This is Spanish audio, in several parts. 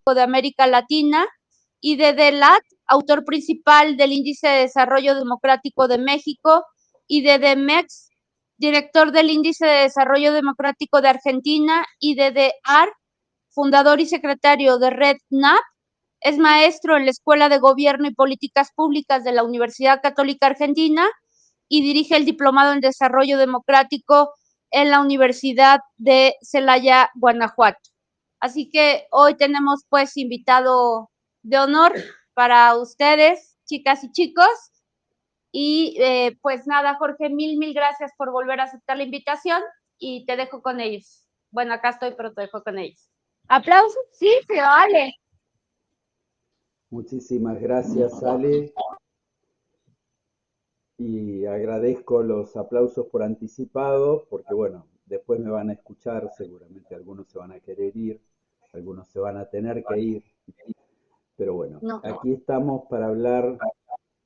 de América Latina, y de DELAT, autor principal del Índice de Desarrollo Democrático de México, y de DEMEX, director del Índice de Desarrollo Democrático de Argentina, y de DEAR, fundador y secretario de Red NAP. Es maestro en la Escuela de Gobierno y Políticas Públicas de la Universidad Católica Argentina y dirige el Diplomado en Desarrollo Democrático en la Universidad de Celaya, Guanajuato. Así que hoy tenemos pues invitado de honor para ustedes, chicas y chicos. Y pues nada, Jorge, mil gracias por volver a aceptar la invitación y te dejo con ellos. Bueno, acá estoy, pero te dejo con ellos. ¿Aplausos? Sí, se vale. Muchísimas gracias, Ale. Y agradezco los aplausos por anticipado, porque bueno, después me van a escuchar, seguramente algunos se van a querer ir, algunos se van a tener que ir. Pero bueno, aquí estamos para hablar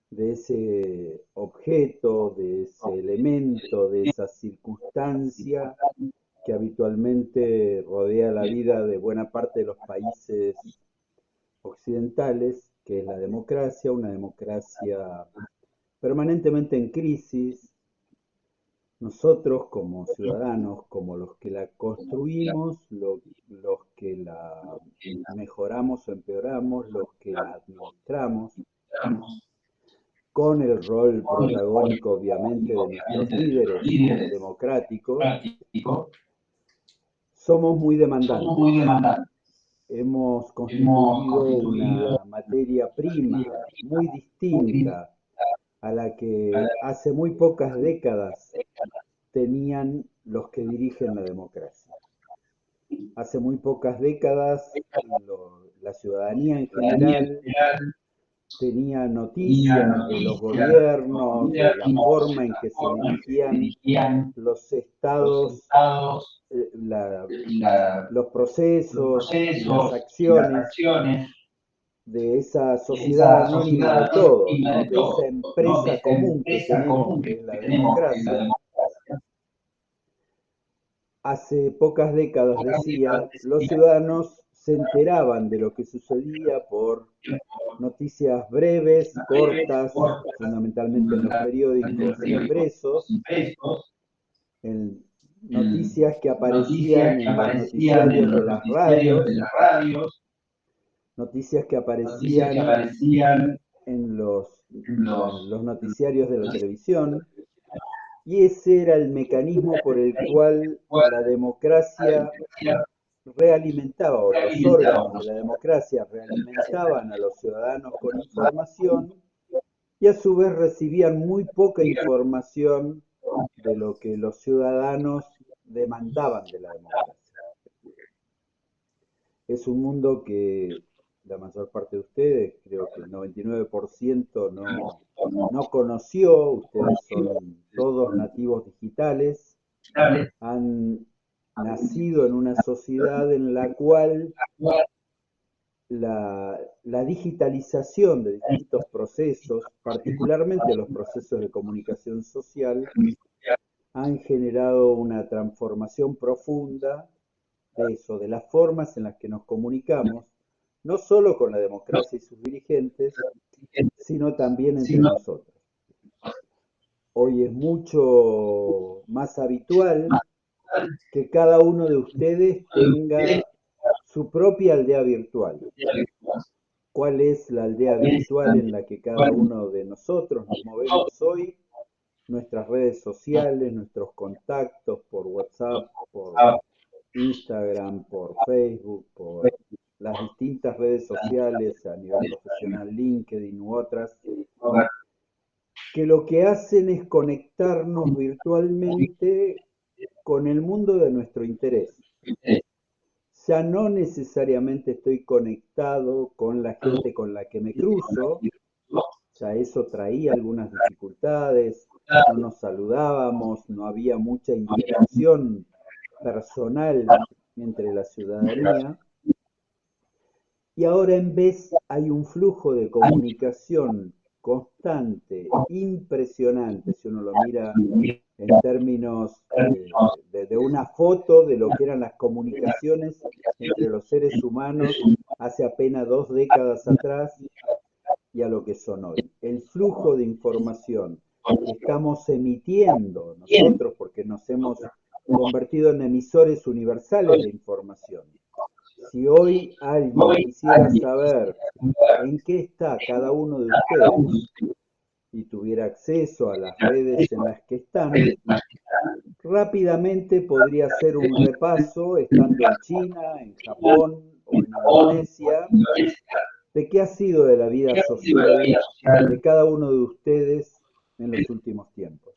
de ese objeto, de ese elemento, de esa circunstancia que habitualmente rodea la vida de buena parte de los países occidentales, que es la democracia, una democracia permanentemente en crisis. Nosotros como ciudadanos, como los que la construimos, los que la mejoramos o empeoramos, los que la administramos, con el rol protagónico obviamente de nuestros líderes democráticos, somos muy demandantes. Hemos constituido una materia prima muy distinta a la que hace muy pocas décadas tenían los que dirigen la democracia. Hace muy pocas décadas la ciudadanía en general tenía noticias de los gobiernos, de la forma en que se dirigían los estados, los procesos y las acciones de esa sociedad anónima de todos, ¿no? De esa empresa común que tenemos, que es la democracia. Hace pocas décadas, decía, los ciudadanos se enteraban de lo que sucedía por noticias breves, cortas, fundamentalmente en los periódicos impresos, en noticias que aparecían en los noticiarios de las radios, noticias que aparecían en los noticiarios de la televisión, y ese era el mecanismo por el cual la democracia realimentaba, o los órganos de la democracia realimentaban a los ciudadanos con información, y a su vez recibían muy poca información de lo que los ciudadanos demandaban de la democracia. Es un mundo que la mayor parte de ustedes, creo que el 99% no conoció. Ustedes son todos nativos digitales, han nacido en una sociedad en la cual la digitalización de distintos procesos, particularmente los procesos de comunicación social, han generado una transformación profunda de eso, de las formas en las que nos comunicamos, no solo con la democracia y sus dirigentes, sino también entre nosotros. Hoy es mucho más habitual que cada uno de ustedes tenga su propia aldea virtual. ¿Cuál es la aldea virtual en la que cada uno de nosotros nos movemos hoy? Nuestras redes sociales, nuestros contactos por WhatsApp, por Instagram, por Facebook, por las distintas redes sociales a nivel profesional, LinkedIn u otras, que lo que hacen es conectarnos virtualmente con el mundo de nuestro interés. Ya no necesariamente estoy conectado con la gente con la que me cruzo, ya eso traía algunas dificultades, no nos saludábamos, no había mucha interacción personal entre la ciudadanía, y ahora en vez hay un flujo de comunicación constante, impresionante, si uno lo mira en términos de una foto de lo que eran las comunicaciones entre los seres humanos hace apenas 2 décadas atrás y a lo que son hoy. El flujo de información que estamos emitiendo nosotros, porque nos hemos convertido en emisores universales de información. Si hoy alguien quisiera saber en qué está cada uno de ustedes y tuviera acceso a las redes en las que están, rápidamente podría hacer un repaso, estando en China, en Japón o en Indonesia, de qué ha sido de la vida social de cada uno de ustedes en los últimos tiempos.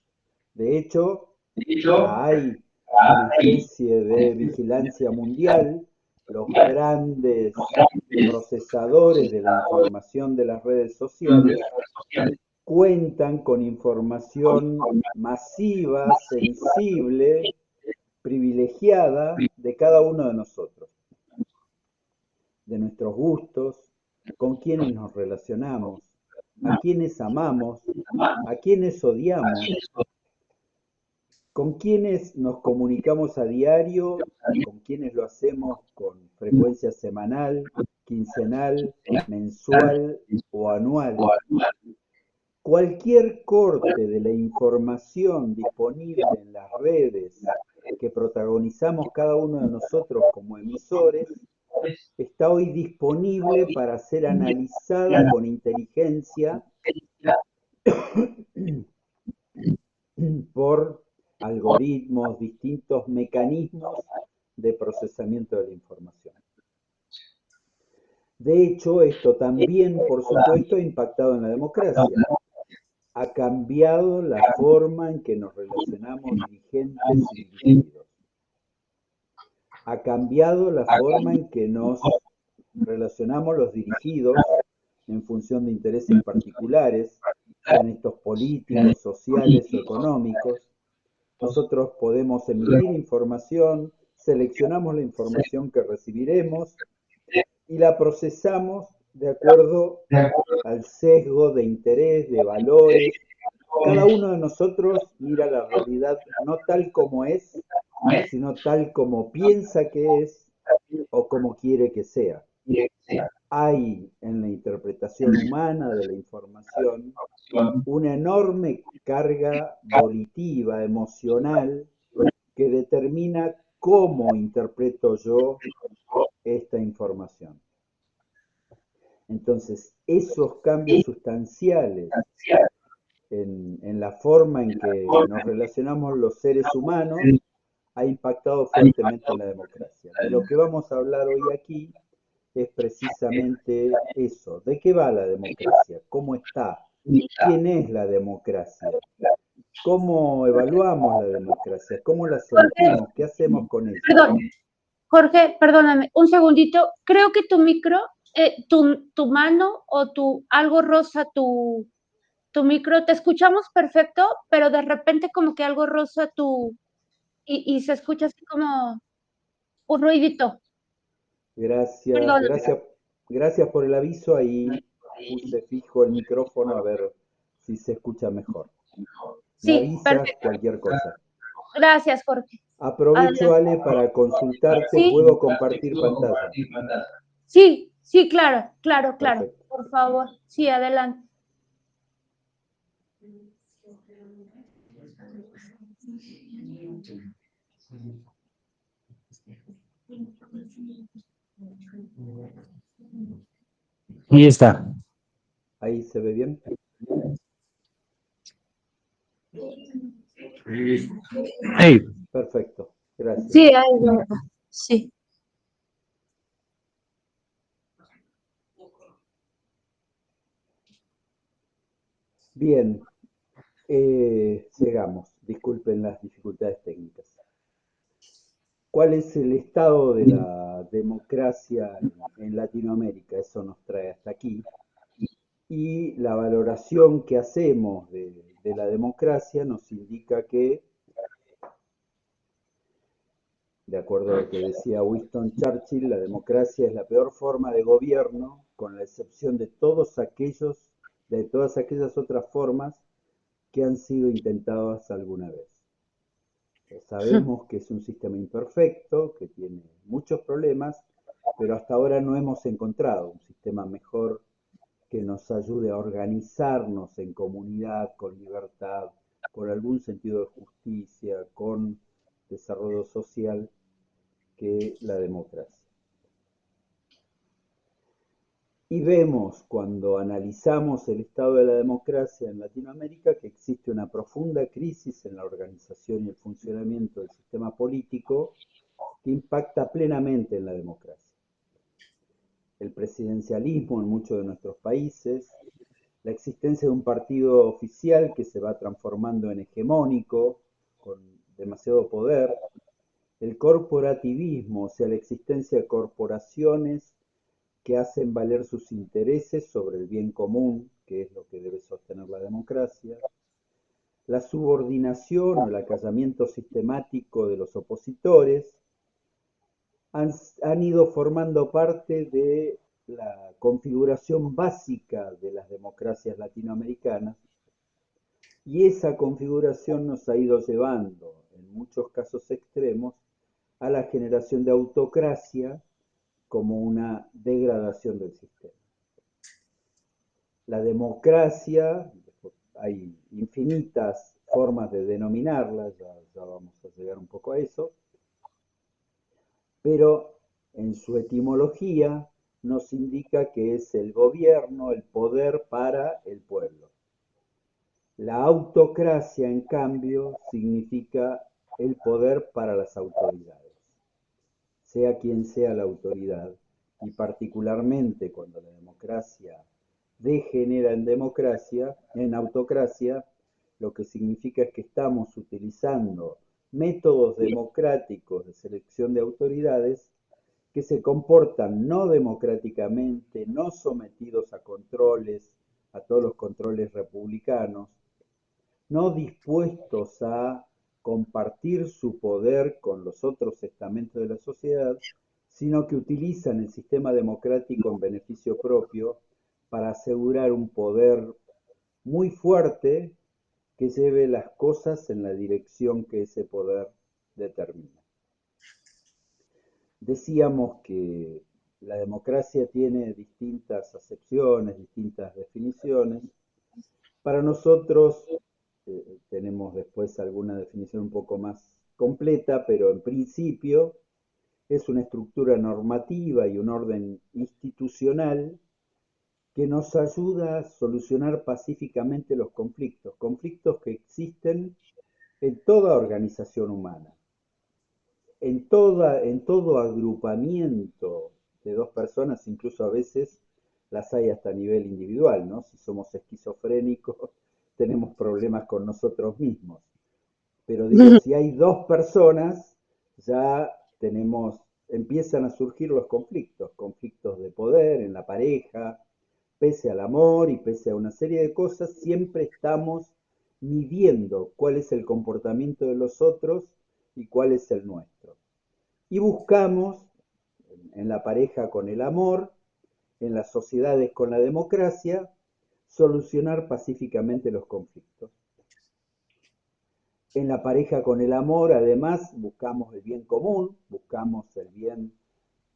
De hecho, ya hay una especie de vigilancia mundial. Los grandes procesadores de la información de las redes sociales cuentan con información masiva, sensible, privilegiada de cada uno de nosotros, de nuestros gustos, con quienes nos relacionamos, a quienes amamos, a quienes odiamos, con quienes nos comunicamos a diario y con quienes lo hacemos con frecuencia semanal, quincenal, mensual o anual. Cualquier corte de la información disponible en las redes que protagonizamos cada uno de nosotros como emisores está hoy disponible para ser analizada con inteligencia por algoritmos, distintos mecanismos de procesamiento de la información. De hecho, esto también, por supuesto, ha impactado en la democracia. Ha cambiado la forma en que nos relacionamos dirigentes y dirigidos. Ha cambiado la forma en que nos relacionamos los dirigidos en función de intereses particulares, sean estos políticos, sociales o económicos. Nosotros podemos emitir información, seleccionamos la información que recibiremos y la procesamos de acuerdo al sesgo de interés, de valores. Cada uno de nosotros mira la realidad no tal como es, sino tal como piensa que es o como quiere que sea. Hay en la interpretación humana de la información una enorme carga volitiva, emocional, que determina cómo interpreto yo esta información. Entonces, esos cambios sustanciales en la forma en que nos relacionamos los seres humanos ha impactado fuertemente en la democracia. De lo que vamos a hablar hoy aquí es precisamente eso. ¿De qué va la democracia? ¿Cómo está? ¿Quién es la democracia? ¿Cómo evaluamos la democracia? ¿Cómo la Jorge, sentimos? ¿Qué hacemos con ella? perdón, Jorge, perdóname, un segundito. Creo que tu micro, tu mano o tu algo rosa, tu micro, te escuchamos perfecto, pero de repente como que algo rosa y se escucha así como un ruidito. Gracias, Perdón. gracias por el aviso. Ahí puse fijo el micrófono a ver si se escucha mejor. Me Sí, avisas perfecto. cualquier cosa. Gracias, Jorge. Aprovecho, Adelante. Ale, para consultarte. Sí, ¿Puedo compartir pantalla? sí, sí, claro, claro, claro. Perfecto. Por favor, sí, adelante. Ahí está. ¿Ahí se ve bien? Hey, Perfecto, gracias. Sí, sí. Bien, llegamos. Disculpen las dificultades técnicas. ¿Cuál es el estado de la democracia en Latinoamérica? Eso nos trae hasta aquí. Y la valoración que hacemos de la democracia nos indica que, de acuerdo a lo que decía Winston Churchill, la democracia es la peor forma de gobierno, con la excepción de todas aquellas otras formas que han sido intentadas alguna vez. Sabemos que es un sistema imperfecto, que tiene muchos problemas, pero hasta ahora no hemos encontrado un sistema mejor que nos ayude a organizarnos en comunidad, con libertad, con algún sentido de justicia, con desarrollo social, que la democracia. Y vemos cuando analizamos el estado de la democracia en Latinoamérica que existe una profunda crisis en la organización y el funcionamiento del sistema político que impacta plenamente en la democracia. El presidencialismo en muchos de nuestros países, la existencia de un partido oficial que se va transformando en hegemónico, con demasiado poder, el corporativismo, o sea, la existencia de corporaciones que hacen valer sus intereses sobre el bien común, que es lo que debe sostener la democracia, la subordinación o el acallamiento sistemático de los opositores, han ido formando parte de la configuración básica de las democracias latinoamericanas y esa configuración nos ha ido llevando, en muchos casos extremos, a la generación de autocracia como una degradación del sistema. La democracia, hay infinitas formas de denominarla, ya vamos a llegar un poco a eso, pero en su etimología nos indica que es el gobierno, el poder para el pueblo. La autocracia, en cambio, significa el poder para las autoridades, sea quien sea la autoridad, y particularmente cuando la democracia degenera en autocracia, lo que significa es que estamos utilizando métodos democráticos de selección de autoridades que se comportan no democráticamente, no sometidos a controles, a todos los controles republicanos, no dispuestos a compartir su poder con los otros estamentos de la sociedad, sino que utilizan el sistema democrático en beneficio propio para asegurar un poder muy fuerte que lleve las cosas en la dirección que ese poder determina. Decíamos que la democracia tiene distintas acepciones, distintas definiciones. Para nosotros, tenemos después alguna definición un poco más completa, pero en principio es una estructura normativa y un orden institucional que nos ayuda a solucionar pacíficamente los conflictos que existen en toda organización humana, en todo agrupamiento de dos personas, incluso a veces las hay hasta a nivel individual, ¿no? Si somos esquizofrénicos, tenemos problemas con nosotros mismos. Pero digo, si hay dos personas, ya empiezan a surgir los conflictos de poder en la pareja, pese al amor y pese a una serie de cosas, siempre estamos midiendo cuál es el comportamiento de los otros y cuál es el nuestro. Y buscamos, en la pareja con el amor, en las sociedades con la democracia, solucionar pacíficamente los conflictos. En la pareja con el amor, además, buscamos el bien común, buscamos el bien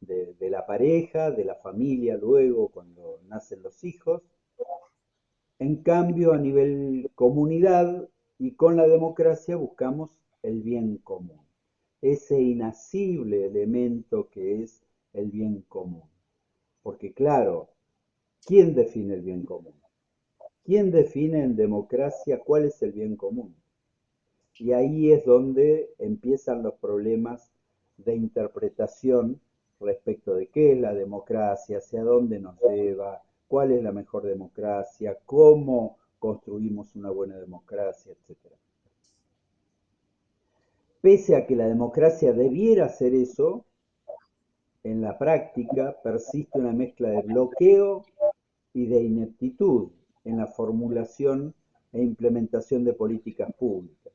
de la pareja, de la familia luego cuando nacen los hijos. En cambio, a nivel comunidad y con la democracia buscamos el bien común, ese inasible elemento que es el bien común. Porque claro, ¿quién define el bien común? ¿Quién define en democracia cuál es el bien común? Y ahí es donde empiezan los problemas de interpretación respecto de qué es la democracia, hacia dónde nos lleva, cuál es la mejor democracia, cómo construimos una buena democracia, etc. Pese a que la democracia debiera ser eso, en la práctica persiste una mezcla de bloqueo y de ineptitud en la formulación e implementación de políticas públicas,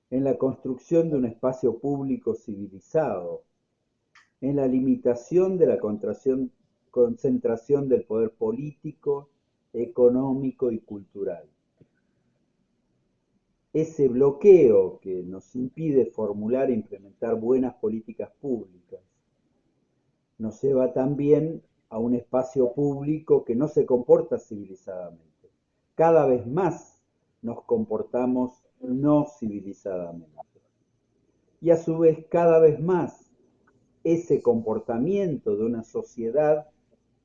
en la construcción de un espacio público civilizado, en la limitación de la concentración del poder político, económico y cultural. ese bloqueo que nos impide formular e implementar buenas políticas públicas nos lleva también a un espacio público que no se comporta civilizadamente. Cada vez más nos comportamos no civilizadamente. Y a su vez, cada vez más, ese comportamiento de una sociedad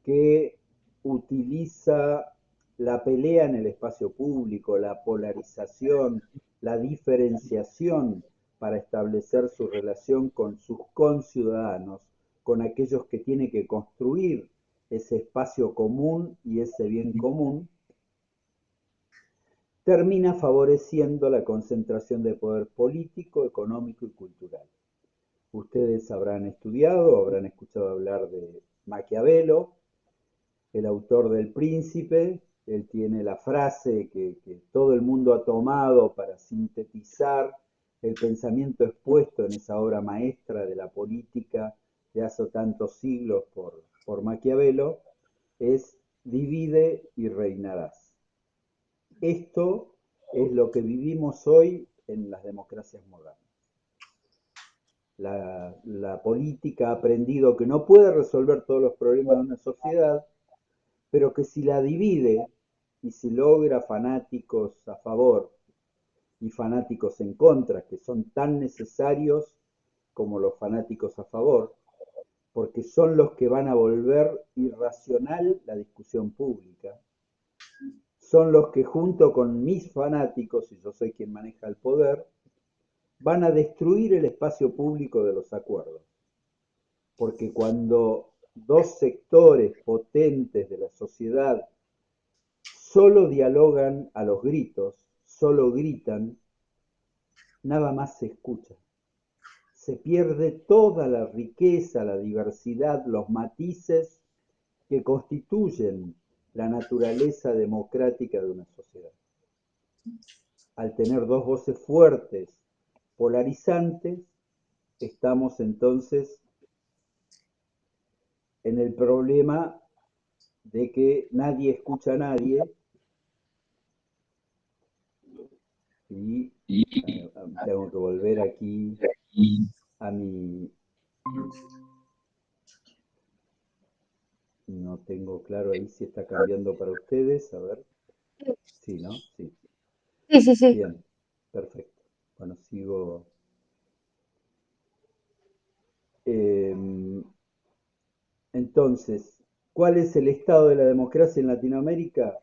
que utiliza la pelea en el espacio público, la polarización, la diferenciación para establecer su relación con sus conciudadanos, con aquellos que tienen que construir ese espacio común y ese bien común, termina favoreciendo la concentración de poder político, económico y cultural. Ustedes habrán estudiado, habrán escuchado hablar de Maquiavelo, el autor del Príncipe. Él tiene la frase que todo el mundo ha tomado para sintetizar el pensamiento expuesto en esa obra maestra de la política de hace tantos siglos por Maquiavelo, es divide y reinarás. Esto es lo que vivimos hoy en las democracias modernas. La política ha aprendido que no puede resolver todos los problemas de una sociedad, pero que si la divide y si logra fanáticos a favor y fanáticos en contra, que son tan necesarios como los fanáticos a favor, porque son los que van a volver irracional la discusión pública, son los que junto con mis fanáticos, y yo soy quien maneja el poder, van a destruir el espacio público de los acuerdos. Porque cuando dos sectores potentes de la sociedad solo dialogan a los gritos, solo gritan, nada más se escucha. Se pierde toda la riqueza, la diversidad, los matices que constituyen la naturaleza democrática de una sociedad. Al tener dos voces fuertes, polarizantes, estamos entonces en el problema de que nadie escucha a nadie y tengo que volver aquí a mi... No tengo claro ahí si está cambiando para ustedes, a ver. Sí, ¿no? Sí. Sí. Bien, perfecto. Bueno, sigo. Entonces, ¿cuál es el estado de la democracia en Latinoamérica?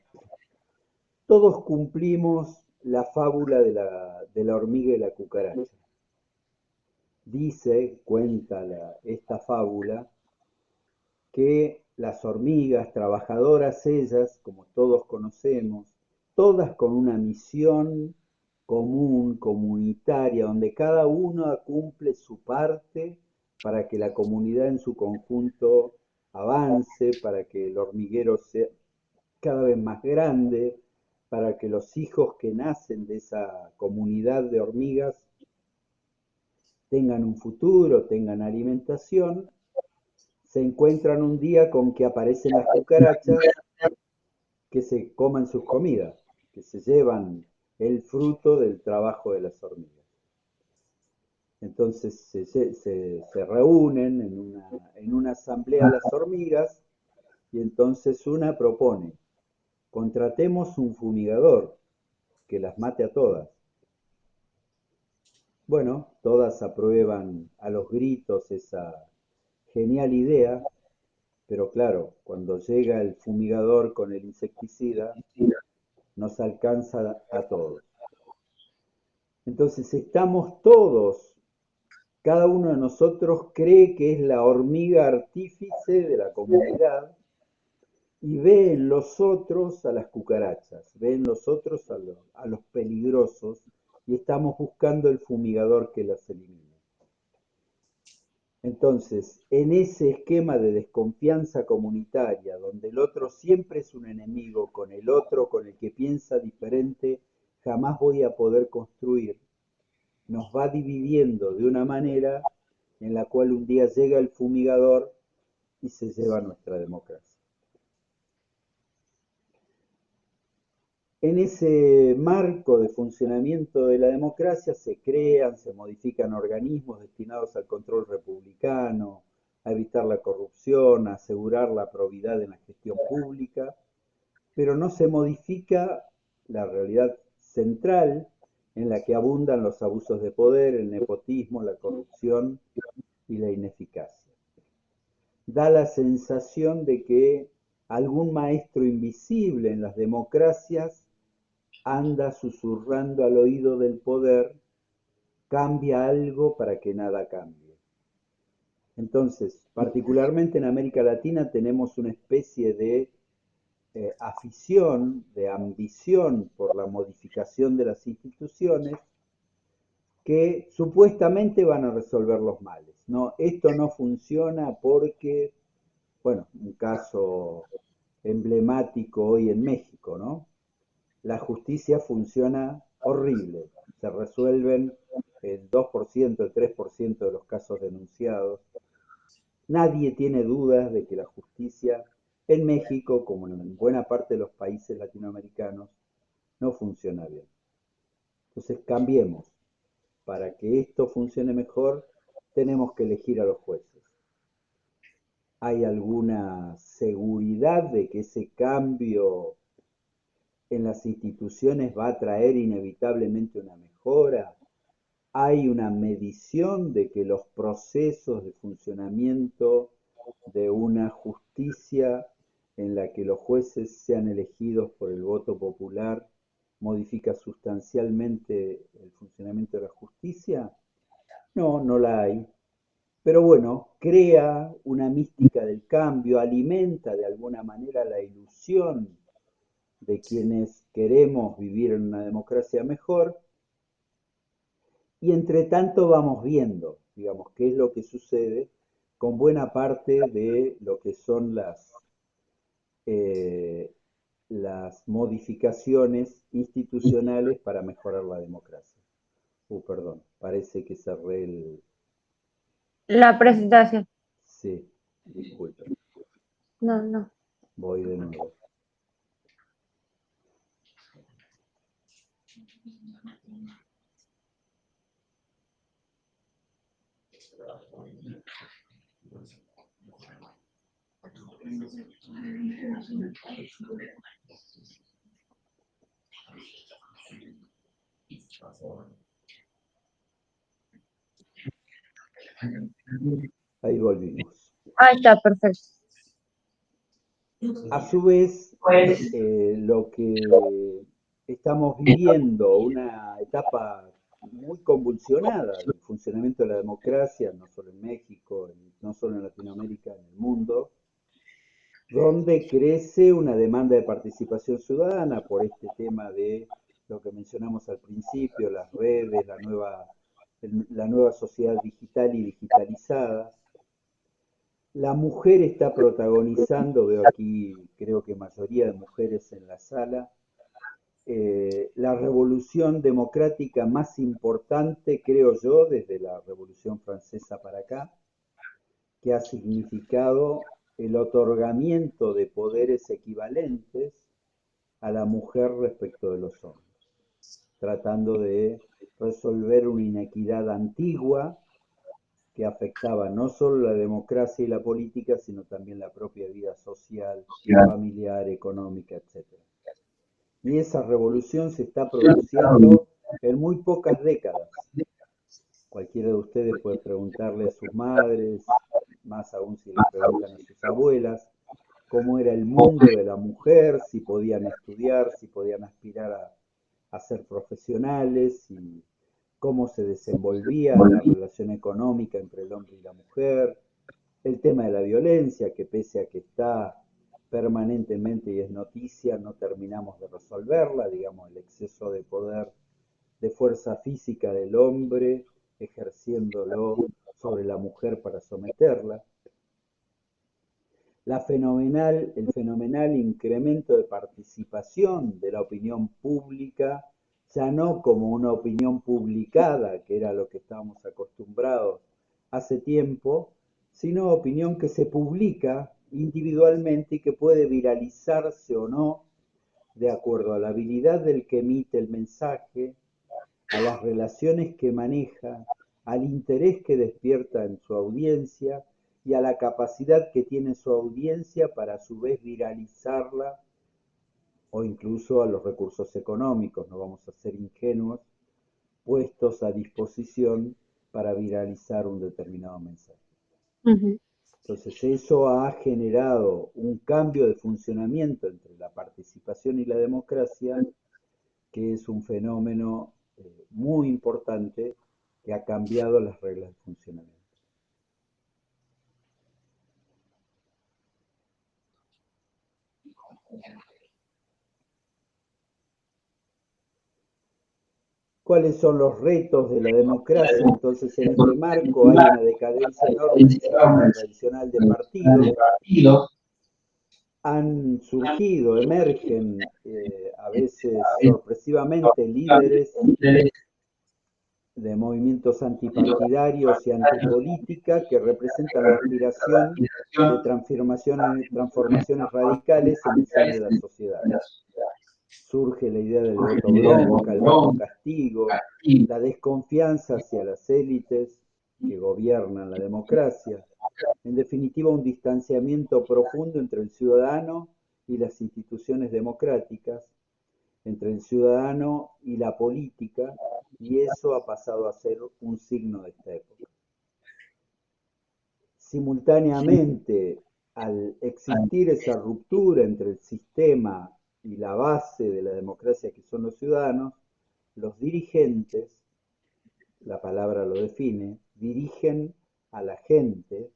Todos cumplimos la fábula de la hormiga y la cucaracha. Cuenta esta fábula, que las hormigas, trabajadoras ellas, como todos conocemos, todas con una misión común, comunitaria, donde cada una cumple su parte para que la comunidad en su conjunto avance, para que el hormiguero sea cada vez más grande, para que los hijos que nacen de esa comunidad de hormigas tengan un futuro, tengan alimentación. Se encuentran un día con que aparecen las cucarachas que se coman sus comidas, que se llevan el fruto del trabajo de las hormigas. Entonces se reúnen en una asamblea las hormigas y entonces una propone, contratemos un fumigador que las mate a todas. Bueno, todas aprueban a los gritos esa genial idea. Pero claro, cuando llega el fumigador con el insecticida, nos alcanza a todos. Entonces estamos todos, cada uno de nosotros cree que es la hormiga artífice de la comunidad y ve en los otros a las cucarachas, ve en los otros a los peligrosos y estamos buscando el fumigador que las elimine. Entonces, en ese esquema de desconfianza comunitaria, donde el otro siempre es un enemigo, con el otro, con el que piensa diferente, jamás voy a poder construir, nos va dividiendo de una manera en la cual un día llega el fumigador y se lleva nuestra democracia. En ese marco de funcionamiento de la democracia se crean, se modifican organismos destinados al control republicano, a evitar la corrupción, a asegurar la probidad en la gestión pública, pero no se modifica la realidad central en la que abundan los abusos de poder, el nepotismo, la corrupción y la ineficacia. Da la sensación de que algún maestro invisible en las democracias anda susurrando al oído del poder, cambia algo para que nada cambie. Entonces, particularmente en América Latina tenemos una especie de afición, de ambición por la modificación de las instituciones que supuestamente van a resolver los males. No, esto no funciona porque, bueno, un caso emblemático hoy en México, ¿no? La justicia funciona horrible, se resuelven el 2%, el 3% de los casos denunciados. Nadie tiene dudas de que la justicia en México, como en buena parte de los países latinoamericanos, no funciona bien. Entonces cambiemos. Para que esto funcione mejor, tenemos que elegir a los jueces. ¿Hay alguna seguridad de que ese cambio en las instituciones va a traer inevitablemente una mejora? ¿Hay una medición de que los procesos de funcionamiento de una justicia en la que los jueces sean elegidos por el voto popular modifica sustancialmente el funcionamiento de la justicia? No, no la hay. Pero bueno, crea una mística del cambio, alimenta de alguna manera la ilusión de quienes queremos vivir en una democracia mejor. Y entre tanto vamos viendo, digamos, qué es lo que sucede con buena parte de lo que son eh, las modificaciones institucionales para mejorar la democracia. Perdón, parece que cerré el... La presentación. Sí, disculpe, No, no. voy de nuevo. Ahí volvimos. Ahí está, perfecto. A su vez, lo que estamos viviendo, una etapa muy convulsionada del funcionamiento de la democracia, no solo en México, no solo en Latinoamérica, en el mundo, donde crece una demanda de participación ciudadana por este tema de lo que mencionamos al principio, las redes, la nueva sociedad digital y digitalizada. La mujer está protagonizando, veo aquí creo que mayoría de mujeres en la sala, la revolución democrática más importante, creo yo, desde la Revolución Francesa para acá, que ha significado el otorgamiento de poderes equivalentes a la mujer respecto de los hombres, tratando de resolver una inequidad antigua que afectaba no solo la democracia y la política, sino también la propia vida social, familiar, económica, etc. Y esa revolución se está produciendo en muy pocas décadas. Cualquiera de ustedes puede preguntarle a sus madres, más aún si le preguntan a sus abuelas, cómo era el mundo de la mujer, si podían estudiar, si podían aspirar a ser profesionales, y cómo se desenvolvía la relación económica entre el hombre y la mujer, el tema de la violencia, que pese a que está permanentemente y es noticia, no terminamos de resolverla, digamos, el exceso de poder, de fuerza física del hombre ejerciéndolo sobre la mujer para someterla. El fenomenal incremento de participación de la opinión pública, ya no como una opinión publicada, que era lo que estábamos acostumbrados hace tiempo, sino opinión que se publica individualmente y que puede viralizarse o no de acuerdo a la habilidad del que emite el mensaje, a las relaciones que maneja, al interés que despierta en su audiencia y a la capacidad que tiene su audiencia para a su vez viralizarla, o incluso a los recursos económicos, no vamos a ser ingenuos, puestos a disposición para viralizar un determinado mensaje. Entonces eso ha generado un cambio de funcionamiento entre la participación y la democracia, que es un fenómeno muy importante que ha cambiado las reglas de funcionamiento. ¿Cuáles son los retos de la democracia? Entonces, en este marco hay una decadencia enorme del sistema tradicional de partidos. Han surgido, emergen a veces sorpresivamente líderes de movimientos antipartidarios y antipolítica que representan la aspiración de transformaciones radicales en el seno de la sociedad. Surge la idea del voto bronca, el voto castigo, la desconfianza hacia las élites que gobiernan la democracia. En definitiva, un distanciamiento profundo entre el ciudadano y las instituciones democráticas, entre el ciudadano y la política, y eso ha pasado a ser un signo de esta época. Simultáneamente, al existir esa ruptura entre el sistema y la base de la democracia que son los ciudadanos, los dirigentes, la palabra lo define, dirigen a la gente,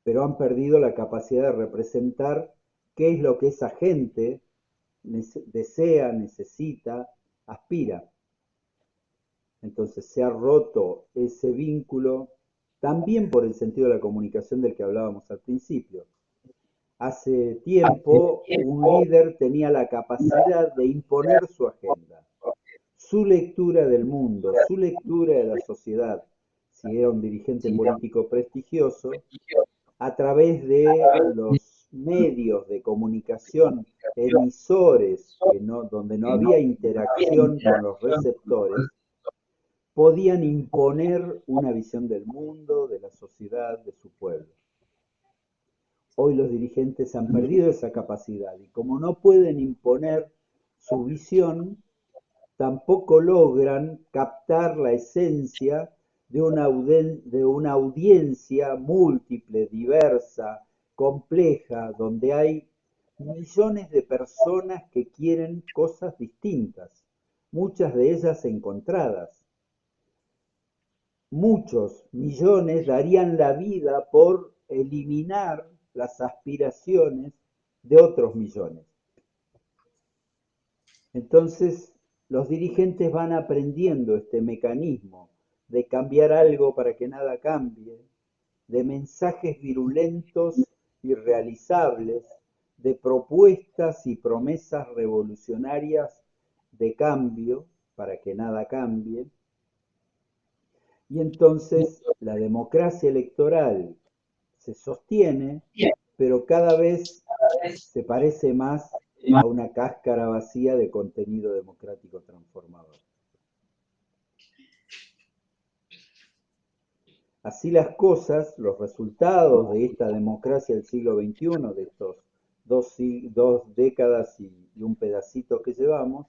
pero han perdido la capacidad de representar qué es lo que esa gente desea, necesita, aspira. Entonces se ha roto ese vínculo también por el sentido de la comunicación del que hablábamos al principio. Hace tiempo un líder tenía la capacidad de imponer su agenda, su lectura del mundo, su lectura de la sociedad, si era un dirigente político prestigioso, a través de los medios de comunicación, emisores, donde no había interacción con los receptores, podían imponer una visión del mundo, de la sociedad, de su pueblo. Hoy los dirigentes han perdido esa capacidad y como no pueden imponer su visión, tampoco logran captar la esencia de una audiencia múltiple, diversa, compleja, donde hay millones de personas que quieren cosas distintas, muchas de ellas encontradas. Muchos millones darían la vida por eliminar las aspiraciones de otros millones. Entonces, los dirigentes van aprendiendo este mecanismo de cambiar algo para que nada cambie, de mensajes virulentos y realizables, de propuestas y promesas revolucionarias de cambio para que nada cambie. Y entonces la democracia electoral se sostiene, pero cada vez se parece más a una cáscara vacía de contenido democrático transformador. Así las cosas, los resultados de esta democracia del siglo XXI, de estos dos décadas y un pedacito que llevamos,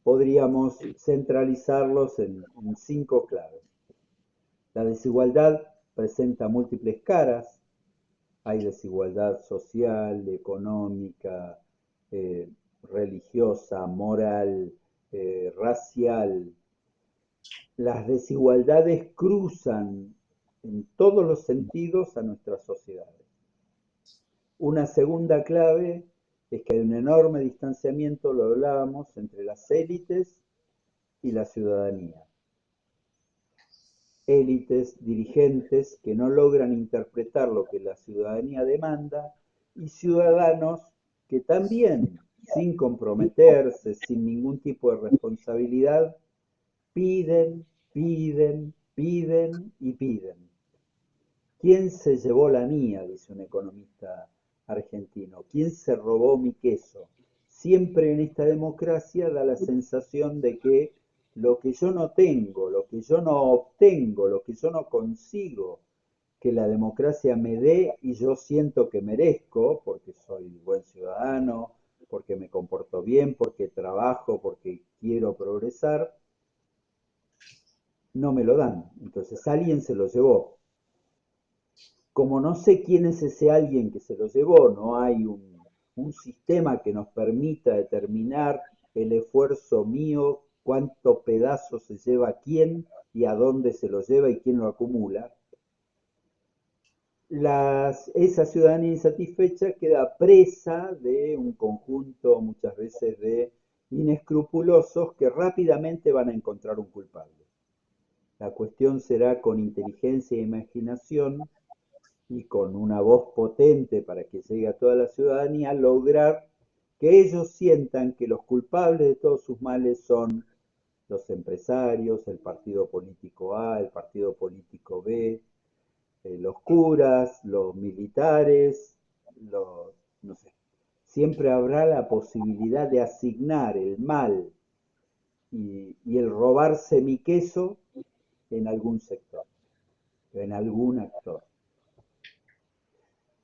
podríamos centralizarlos en 5 claves. La desigualdad presenta múltiples caras. Hay desigualdad social, económica, religiosa, moral, racial. Las desigualdades cruzan en todos los sentidos a nuestras sociedades. Una segunda clave es que hay un enorme distanciamiento, lo hablábamos, entre las élites y la ciudadanía. Élites, dirigentes que no logran interpretar lo que la ciudadanía demanda y ciudadanos que también, sin comprometerse, sin ningún tipo de responsabilidad, piden, piden, piden y piden. ¿Quién se llevó la mía?, dice un economista argentino. ¿Quién se robó mi queso? siempre en esta democracia da la sensación de que lo que yo no tengo, lo que yo no obtengo, lo que yo no consigo, que la democracia me dé y yo siento que merezco, porque soy buen ciudadano, porque me comporto bien, porque trabajo, porque quiero progresar, no me lo dan. Entonces alguien se lo llevó. Como no sé quién es ese alguien que se lo llevó, no hay un sistema que nos permita determinar el esfuerzo mío, cuánto pedazo se lleva quién y a dónde se lo lleva y quién lo acumula. Esa ciudadanía insatisfecha queda presa de un conjunto muchas veces de inescrupulosos que rápidamente van a encontrar un culpable. La cuestión será con inteligencia e imaginación y con una voz potente para que llegue a toda la ciudadanía, lograr que ellos sientan que los culpables de todos sus males son los empresarios, el partido político A, el partido político B, los curas, los militares, no sé. Siempre habrá la posibilidad de asignar el mal y el robarse mi queso en algún sector, en algún actor.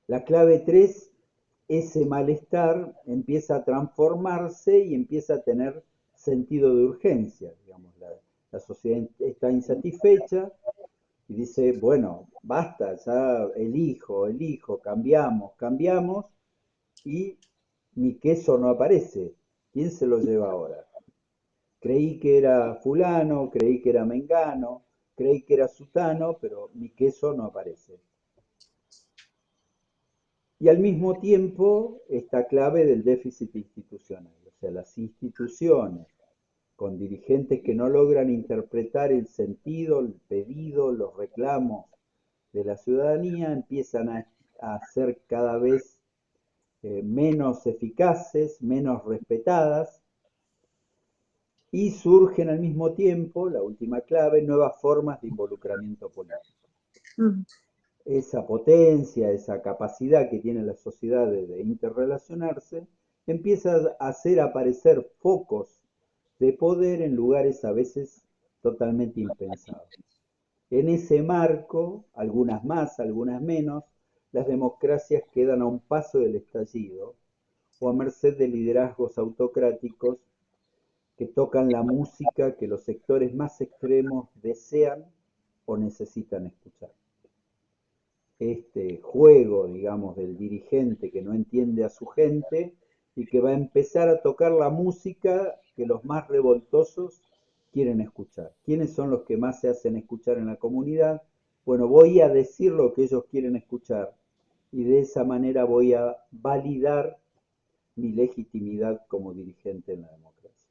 La clave 3, ese malestar empieza a transformarse y empieza a tener sentido de urgencia. Digamos, la sociedad está insatisfecha y dice, bueno, basta, ya elijo, cambiamos y mi queso no aparece. ¿Quién se lo lleva ahora? Creí que era fulano, creí que era mengano, creí que era sutano, pero mi queso no aparece. Y al mismo tiempo esta clave del déficit institucional, o sea, las instituciones con dirigentes que no logran interpretar el sentido, el pedido, los reclamos de la ciudadanía, empiezan a ser cada vez menos eficaces, menos respetadas, y surgen al mismo tiempo, la última clave, nuevas formas de involucramiento político. Esa potencia, esa capacidad que tiene la sociedad de interrelacionarse, empieza a hacer aparecer focos de poder en lugares a veces totalmente impensados. En ese marco, algunas más, algunas menos, las democracias quedan a un paso del estallido o a merced de liderazgos autocráticos que tocan la música que los sectores más extremos desean o necesitan escuchar. Este juego, digamos, del dirigente que no entiende a su gente y que va a empezar a tocar la música que los más revoltosos quieren escuchar. ¿Quiénes son los que más se hacen escuchar en la comunidad? Bueno, voy a decir lo que ellos quieren escuchar y de esa manera voy a validar mi legitimidad como dirigente en la democracia.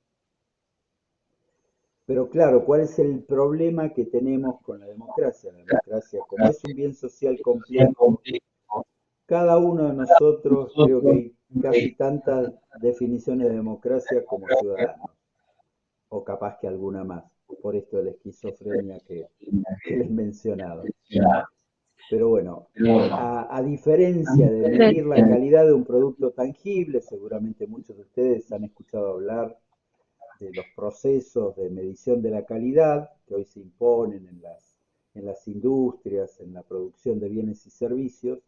Pero claro, ¿cuál es el problema que tenemos con la democracia? La democracia, como es un bien social complejo, cada uno de nosotros creo que hay casi tantas definiciones de democracia como ciudadanos, o capaz que alguna más, por esto de la esquizofrenia que les he mencionado. Pero bueno, a diferencia de medir la calidad de un producto tangible, seguramente muchos de ustedes han escuchado hablar de los procesos de medición de la calidad que hoy se imponen en las industrias, en la producción de bienes y servicios.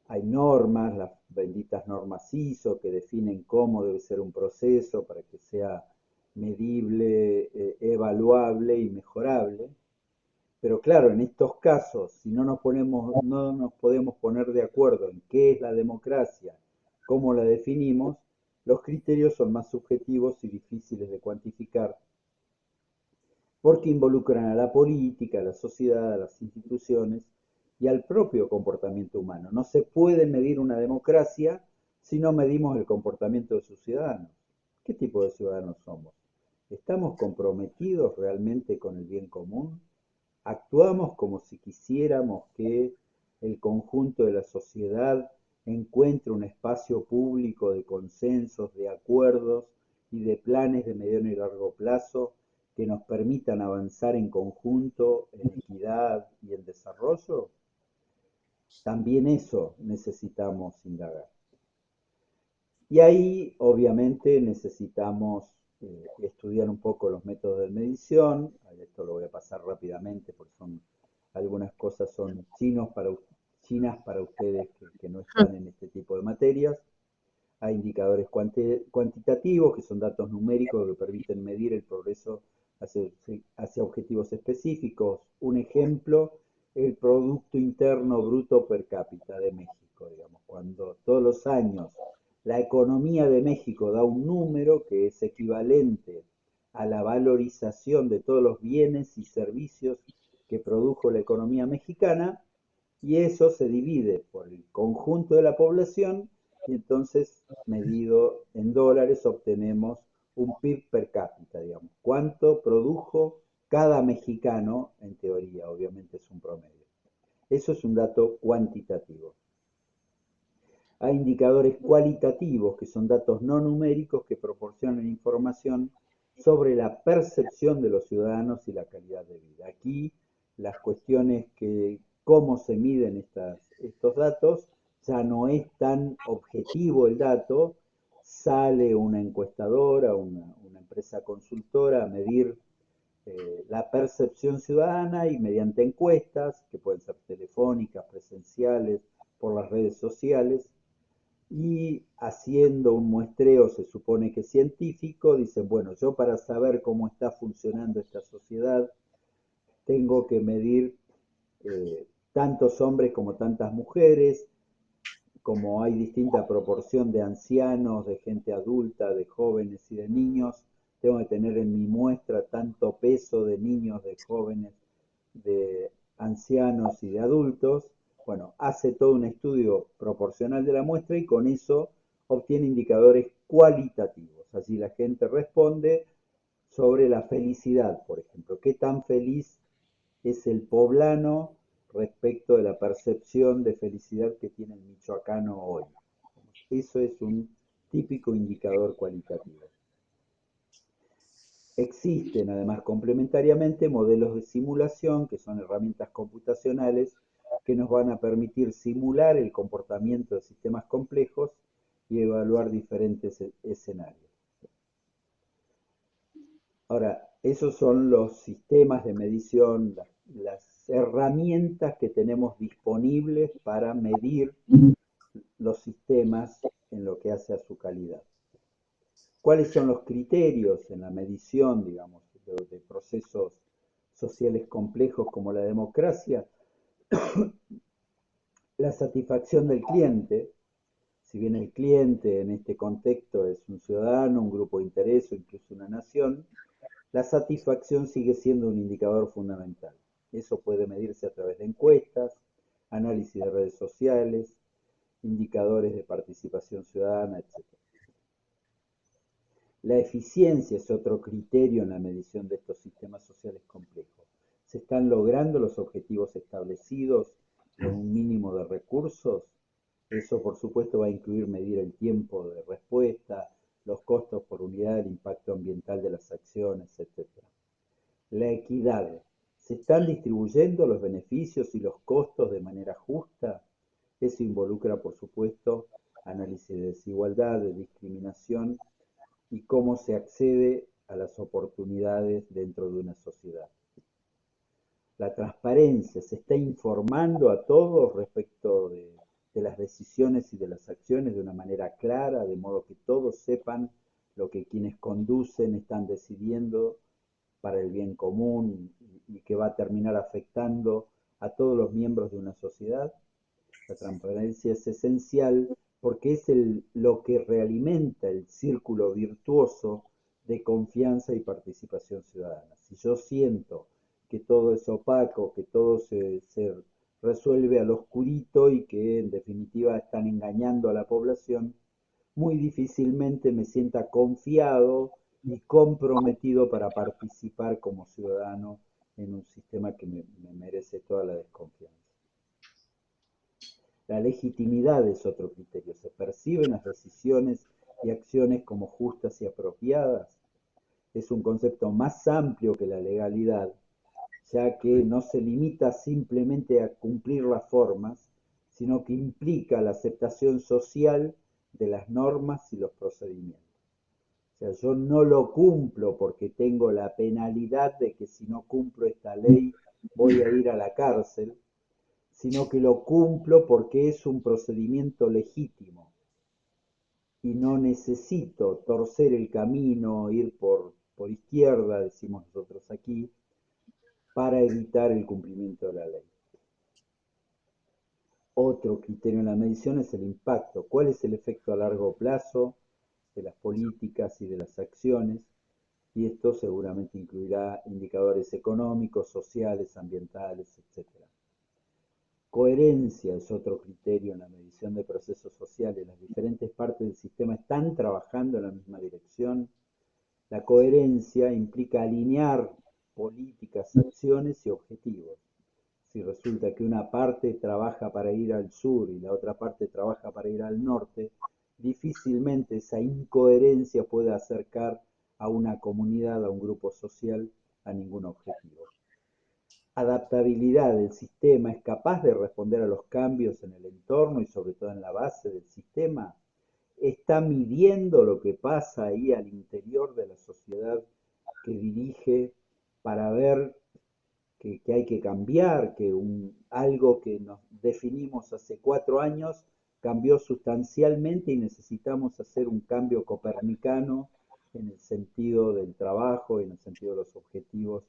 Hay normas, las benditas normas ISO, que definen cómo debe ser un proceso para que sea medible, evaluable y mejorable. Pero claro, en estos casos, si no nos podemos poner de acuerdo en qué es la democracia, cómo la definimos, los criterios son más subjetivos y difíciles de cuantificar, porque involucran a la política, a la sociedad, a las instituciones y al propio comportamiento humano. No se puede medir una democracia si no medimos el comportamiento de sus ciudadanos. ¿Qué tipo de ciudadanos somos? ¿Estamos comprometidos realmente con el bien común? ¿Actuamos como si quisiéramos que el conjunto de la sociedad encuentre un espacio público de consensos, de acuerdos y de planes de mediano y largo plazo que nos permitan avanzar en conjunto, en equidad y en desarrollo? También eso necesitamos indagar. Y ahí, obviamente, necesitamos estudiar un poco los métodos de medición. Esto lo voy a pasar rápidamente porque algunas cosas son chinas para ustedes que no están en este tipo de materias. Hay indicadores cuantitativos, que son datos numéricos que permiten medir el progreso hacia objetivos específicos. Un ejemplo, el Producto Interno Bruto per cápita de México, digamos, cuando todos los años la economía de México da un número que es equivalente a la valorización de todos los bienes y servicios que produjo la economía mexicana, y eso se divide por el conjunto de la población, y entonces, medido en dólares, obtenemos un PIB per cápita, digamos. ¿Cuánto produjo cada mexicano? En teoría, obviamente es un promedio. Eso es un dato cuantitativo. Hay indicadores cualitativos, que son datos no numéricos que proporcionan información sobre la percepción de los ciudadanos y la calidad de vida. Aquí las cuestiones que cómo se miden estos datos ya no es tan objetivo el dato. Sale una encuestadora, una empresa consultora a medir la percepción ciudadana, y mediante encuestas, que pueden ser telefónicas, presenciales, por las redes sociales, y haciendo un muestreo, se supone que científico, dicen, bueno, yo para saber cómo está funcionando esta sociedad, tengo que medir tantos hombres como tantas mujeres, como hay distinta proporción de ancianos, de gente adulta, de jóvenes y de niños, tengo que tener en mi muestra tanto peso de niños, de jóvenes, de ancianos y de adultos. Bueno, hace todo un estudio proporcional de la muestra y con eso obtiene indicadores cualitativos. Así la gente responde sobre la felicidad, por ejemplo. ¿Qué tan feliz es el poblano respecto de la percepción de felicidad que tiene el michoacano hoy? Eso es un típico indicador cualitativo. Existen además complementariamente modelos de simulación, que son herramientas computacionales que nos van a permitir simular el comportamiento de sistemas complejos y evaluar diferentes escenarios. Ahora, esos son los sistemas de medición, las herramientas que tenemos disponibles para medir los sistemas en lo que hace a su calidad. ¿Cuáles son los criterios en la medición, digamos, de procesos sociales complejos como la democracia? La satisfacción del cliente. Si bien el cliente en este contexto es un ciudadano, un grupo de interés o incluso una nación, la satisfacción sigue siendo un indicador fundamental. Eso puede medirse a través de encuestas, análisis de redes sociales, indicadores de participación ciudadana, etc. La eficiencia es otro criterio en la medición de estos sistemas sociales complejos. ¿Se están logrando los objetivos establecidos con un mínimo de recursos? Eso, por supuesto, va a incluir medir el tiempo de respuesta, los costos por unidad, el impacto ambiental de las acciones, etc. La equidad. ¿Se están distribuyendo los beneficios y los costos de manera justa? Eso involucra, por supuesto, análisis de desigualdad, de discriminación y cómo se accede a las oportunidades dentro de una sociedad. La transparencia. ¿Se está informando a todos respecto de las decisiones y de las acciones de una manera clara, de modo que todos sepan lo que quienes conducen están decidiendo para el bien común y que va a terminar afectando a todos los miembros de una sociedad? La transparencia es esencial porque es lo que realimenta el círculo virtuoso de confianza y participación ciudadana. Si yo siento que todo es opaco, que todo se resuelve al oscurito y que en definitiva están engañando a la población, muy difícilmente me sienta confiado y comprometido para participar como ciudadano en un sistema que me merece toda la desconfianza. La legitimidad es otro criterio. ¿Se perciben las decisiones y acciones como justas y apropiadas? Es un concepto más amplio que la legalidad, ya que no se limita simplemente a cumplir las formas, sino que implica la aceptación social de las normas y los procedimientos. O sea, yo no lo cumplo porque tengo la penalidad de que si no cumplo esta ley voy a ir a la cárcel, sino que lo cumplo porque es un procedimiento legítimo y no necesito torcer el camino, ir por izquierda, decimos nosotros aquí, para evitar el cumplimiento de la ley. Otro criterio en la medición es el impacto. ¿Cuál es el efecto a largo plazo de las políticas y de las acciones? Y esto seguramente incluirá indicadores económicos, sociales, ambientales, etc. Coherencia es otro criterio en la medición de procesos sociales. Las diferentes partes del sistema están trabajando en la misma dirección. La coherencia implica alinear políticas, acciones y objetivos. Si resulta que una parte trabaja para ir al sur y la otra parte trabaja para ir al norte, difícilmente esa incoherencia puede acercar a una comunidad, a un grupo social, a ningún objetivo. Adaptabilidad del sistema, es capaz de responder a los cambios en el entorno y sobre todo en la base del sistema, está midiendo lo que pasa ahí al interior de la sociedad que dirige para ver que hay que cambiar, que algo que nos definimos hace 4 años cambió sustancialmente y necesitamos hacer un cambio copernicano en el sentido del trabajo, en el sentido de los objetivos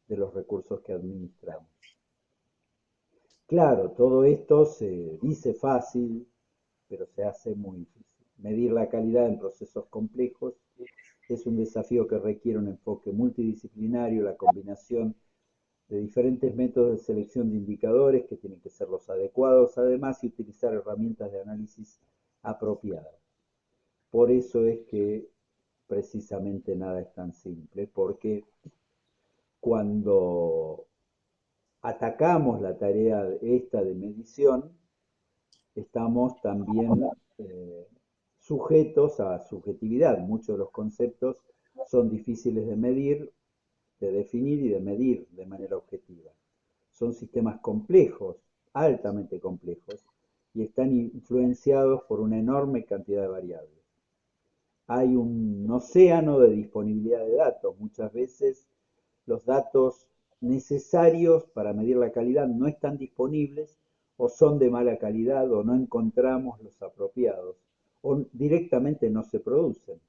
de los recursos que administramos. Claro, todo esto se dice fácil, pero se hace muy difícil. Medir la calidad en procesos complejos es un desafío que requiere un enfoque multidisciplinario, la combinación de diferentes métodos de selección de indicadores que tienen que ser los adecuados además y utilizar herramientas de análisis apropiadas. Por eso es que precisamente nada es tan simple, porque cuando atacamos la tarea esta de medición, estamos también sujetos a subjetividad. Muchos de los conceptos son difíciles de medir, de definir y de medir de manera objetiva. Son sistemas complejos, altamente complejos, y están influenciados por una enorme cantidad de variables. Hay un océano de disponibilidad de datos. Muchas veces los datos necesarios para medir la calidad no están disponibles o son de mala calidad o no encontramos los apropiados o directamente no se producen.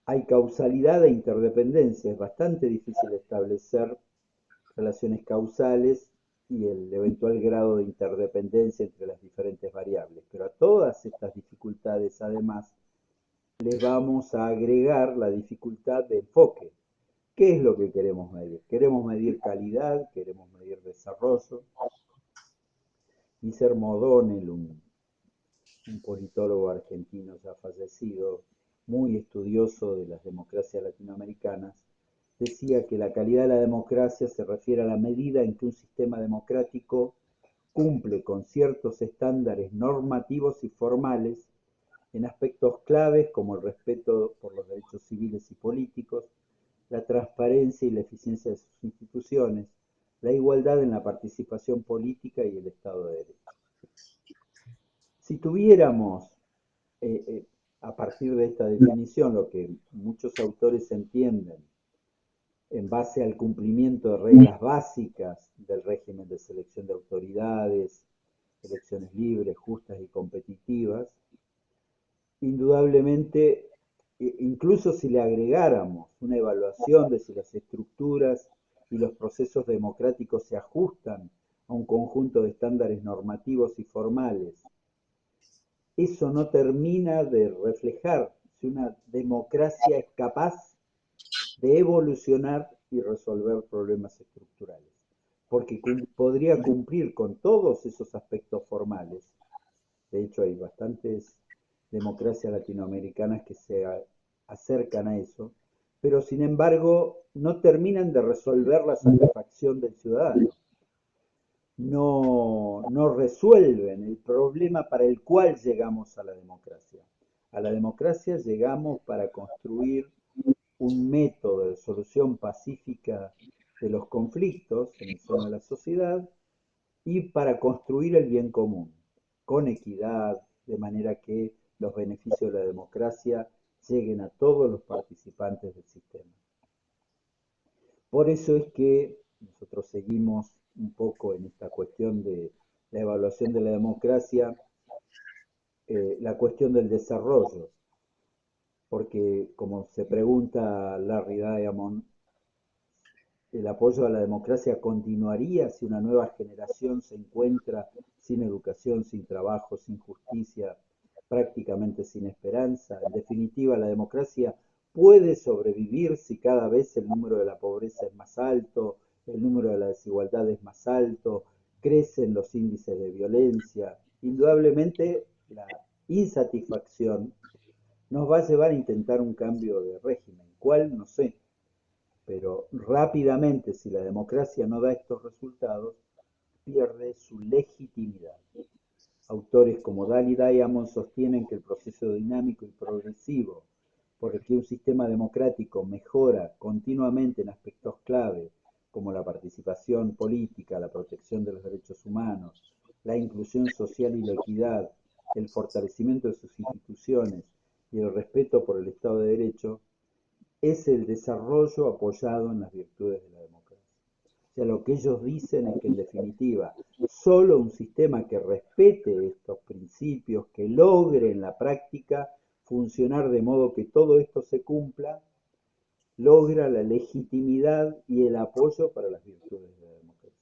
Hay causalidad e interdependencia. Es bastante difícil establecer relaciones causales y el eventual grado de interdependencia entre las diferentes variables. Pero a todas estas dificultades, además, les vamos a agregar la dificultad de enfoque. ¿Qué es lo que queremos medir? Queremos medir calidad, queremos medir desarrollo. Guillermo O'Donnell, un politólogo argentino ya fallecido, muy estudioso de las democracias latinoamericanas, decía que la calidad de la democracia se refiere a la medida en que un sistema democrático cumple con ciertos estándares normativos y formales en aspectos claves como el respeto por los derechos civiles y políticos, la transparencia y la eficiencia de sus instituciones, la igualdad en la participación política y el Estado de Derecho. Si tuviéramos, a partir de esta definición, lo que muchos autores entienden en base al cumplimiento de reglas básicas del régimen de selección de autoridades, elecciones libres, justas y competitivas, indudablemente, incluso si le agregáramos una evaluación de si las estructuras y los procesos democráticos se ajustan a un conjunto de estándares normativos y formales, eso no termina de reflejar si una democracia es capaz de evolucionar y resolver problemas estructurales, porque podría cumplir con todos esos aspectos formales. De hecho, hay bastantes democracias latinoamericanas que se acercan a eso, pero sin embargo no terminan de resolver la satisfacción del ciudadano. No resuelven el problema para el cual llegamos a la democracia. A la democracia llegamos para construir un método de solución pacífica de los conflictos en el seno de la sociedad y para construir el bien común, con equidad, de manera que los beneficios de la democracia lleguen a todos los participantes del sistema. Por eso es que nosotros seguimos un poco en esta cuestión de la evaluación de la democracia, la cuestión del desarrollo, porque como se pregunta Larry Diamond, el apoyo a la democracia continuaría si una nueva generación se encuentra sin educación, sin trabajo, sin justicia, prácticamente sin esperanza. En definitiva, la democracia puede sobrevivir si cada vez el número de la pobreza es más alto, el número de la desigualdad es más alto, crecen los índices de violencia. Indudablemente, la insatisfacción nos va a llevar a intentar un cambio de régimen. ¿Cuál? No sé. Pero rápidamente, si la democracia no da estos resultados, pierde su legitimidad. Autores como Dahl y Diamond sostienen que el proceso dinámico y progresivo por el que un sistema democrático mejora continuamente en aspectos clave, como la participación política, la protección de los derechos humanos, la inclusión social y la equidad, el fortalecimiento de sus instituciones y el respeto por el Estado de Derecho, es el desarrollo apoyado en las virtudes de la democracia. O sea, lo que ellos dicen es que en definitiva, solo un sistema que respete estos principios, que logre en la práctica funcionar de modo que todo esto se cumpla, logra la legitimidad y el apoyo para las virtudes de la democracia.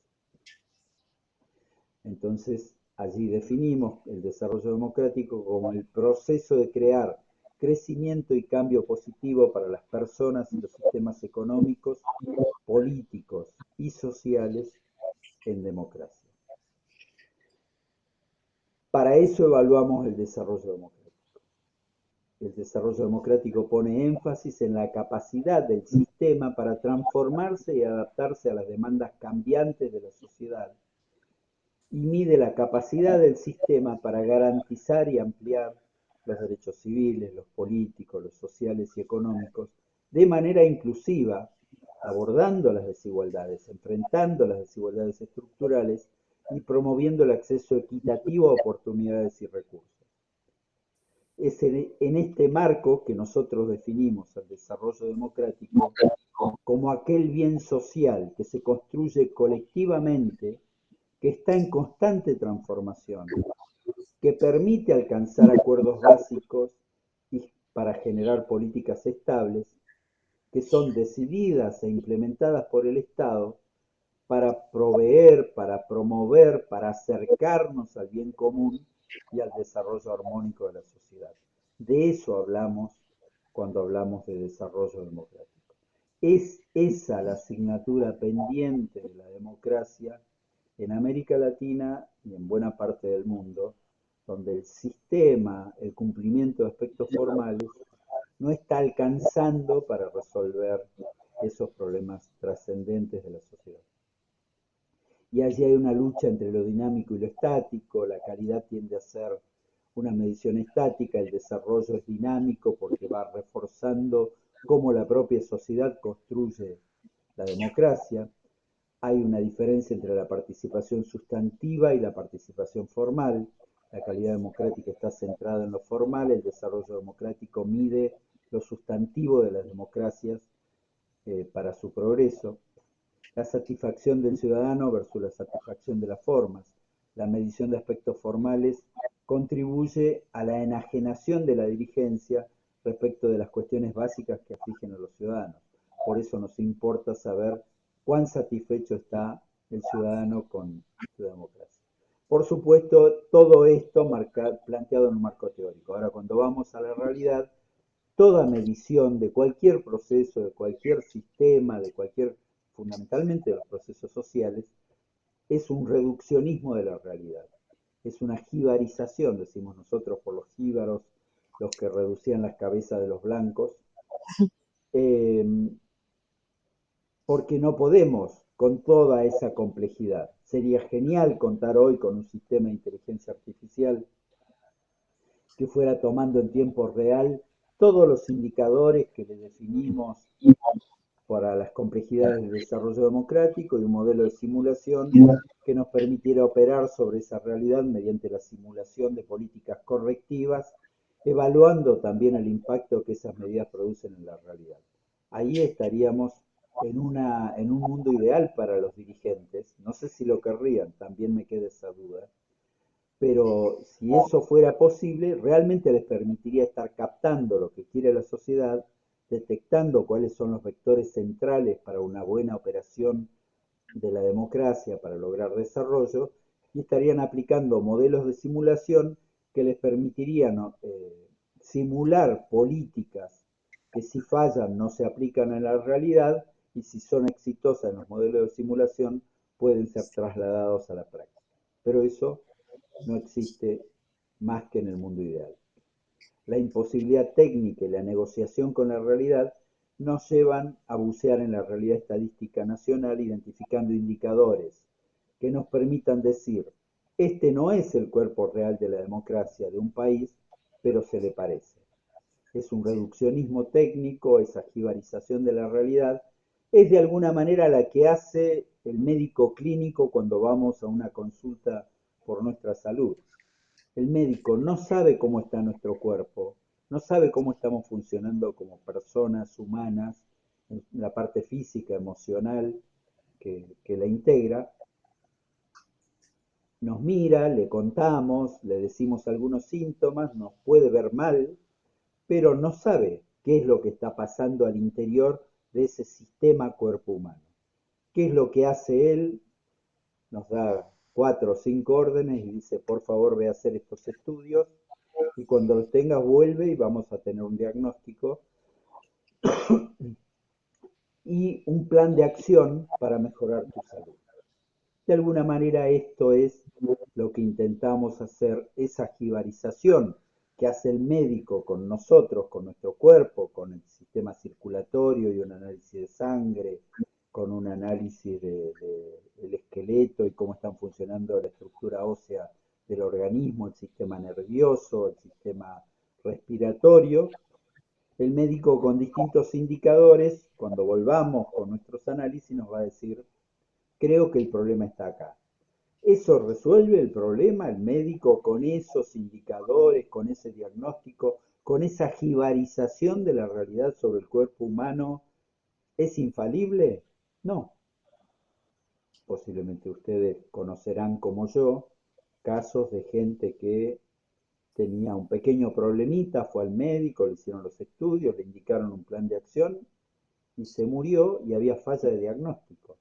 Entonces, allí definimos el desarrollo democrático como el proceso de crear crecimiento y cambio positivo para las personas y los sistemas económicos, políticos y sociales en democracia. Para eso evaluamos el desarrollo democrático. El desarrollo democrático pone énfasis en la capacidad del sistema para transformarse y adaptarse a las demandas cambiantes de la sociedad y mide la capacidad del sistema para garantizar y ampliar los derechos civiles, los políticos, los sociales y económicos de manera inclusiva, abordando las desigualdades, enfrentando las desigualdades estructurales y promoviendo el acceso equitativo a oportunidades y recursos. Es en este marco que nosotros definimos el desarrollo democrático como aquel bien social que se construye colectivamente, que está en constante transformación, que permite alcanzar acuerdos básicos y para generar políticas estables que son decididas e implementadas por el Estado para proveer, para promover, para acercarnos al bien común y al desarrollo armónico de la sociedad. De eso hablamos cuando hablamos de desarrollo democrático. Es esa la asignatura pendiente de la democracia en América Latina y en buena parte del mundo, donde el sistema, el cumplimiento de aspectos formales, no está alcanzando para resolver esos problemas trascendentes de la sociedad. Y allí hay una lucha entre lo dinámico y lo estático, la calidad tiende a ser una medición estática, el desarrollo es dinámico porque va reforzando cómo la propia sociedad construye la democracia. Hay una diferencia entre la participación sustantiva y la participación formal. La calidad democrática está centrada en lo formal, el desarrollo democrático mide lo sustantivo de las democracias para su progreso. La satisfacción del ciudadano versus la satisfacción de las formas. La medición de aspectos formales contribuye a la enajenación de la dirigencia respecto de las cuestiones básicas que afligen a los ciudadanos. Por eso nos importa saber cuán satisfecho está el ciudadano con su democracia. Por supuesto, todo esto planteado en un marco teórico. Ahora, cuando vamos a la realidad, toda medición de cualquier proceso, de cualquier sistema, fundamentalmente de los procesos sociales, es un reduccionismo de la realidad. Es una jibarización, decimos nosotros, por los jíbaros, los que reducían las cabezas de los blancos, porque no podemos con toda esa complejidad. Sería genial contar hoy con un sistema de inteligencia artificial que fuera tomando en tiempo real todos los indicadores que le definimos para las complejidades del desarrollo democrático y un modelo de simulación que nos permitiera operar sobre esa realidad mediante la simulación de políticas correctivas, evaluando también el impacto que esas medidas producen en la realidad. Ahí estaríamos en un mundo ideal para los dirigentes. No sé si lo querrían, también me queda esa duda. Pero si eso fuera posible, realmente les permitiría estar captando lo que quiere la sociedad, detectando cuáles son los vectores centrales para una buena operación de la democracia para lograr desarrollo, y estarían aplicando modelos de simulación que les permitirían simular políticas que si fallan no se aplican en la realidad y si son exitosas en los modelos de simulación pueden ser trasladados a la práctica. Pero eso no existe más que en el mundo ideal. La imposibilidad técnica y la negociación con la realidad nos llevan a bucear en la realidad estadística nacional, identificando indicadores que nos permitan decir, este no es el cuerpo real de la democracia de un país, pero se le parece. Es un reduccionismo técnico, esa jibarización de la realidad, es de alguna manera la que hace el médico clínico cuando vamos a una consulta por nuestra salud. El médico no sabe cómo está nuestro cuerpo, no sabe cómo estamos funcionando como personas humanas, en la parte física, emocional que la integra. Nos mira, le contamos, le decimos algunos síntomas, nos puede ver mal, pero no sabe qué es lo que está pasando al interior de ese sistema cuerpo humano. ¿Qué es lo que hace él? Nos da 4 o 5 órdenes y dice, por favor, ve a hacer estos estudios, y cuando los tengas vuelve y vamos a tener un diagnóstico y un plan de acción para mejorar tu salud. De alguna manera esto es lo que intentamos hacer, esa jibarización que hace el médico con nosotros, con nuestro cuerpo, con el sistema circulatorio y un análisis de sangre, con un análisis del esqueleto y cómo están funcionando la estructura ósea del organismo, el sistema nervioso, el sistema respiratorio. El médico con distintos indicadores, cuando volvamos con nuestros análisis, nos va a decir, creo que el problema está acá. ¿Eso resuelve el problema? El médico con esos indicadores, con ese diagnóstico, con esa jibarización de la realidad sobre el cuerpo humano, ¿es infalible? No. Posiblemente ustedes conocerán como yo casos de gente que tenía un pequeño problemita, fue al médico, le hicieron los estudios, le indicaron un plan de acción y se murió y había falla de diagnóstico.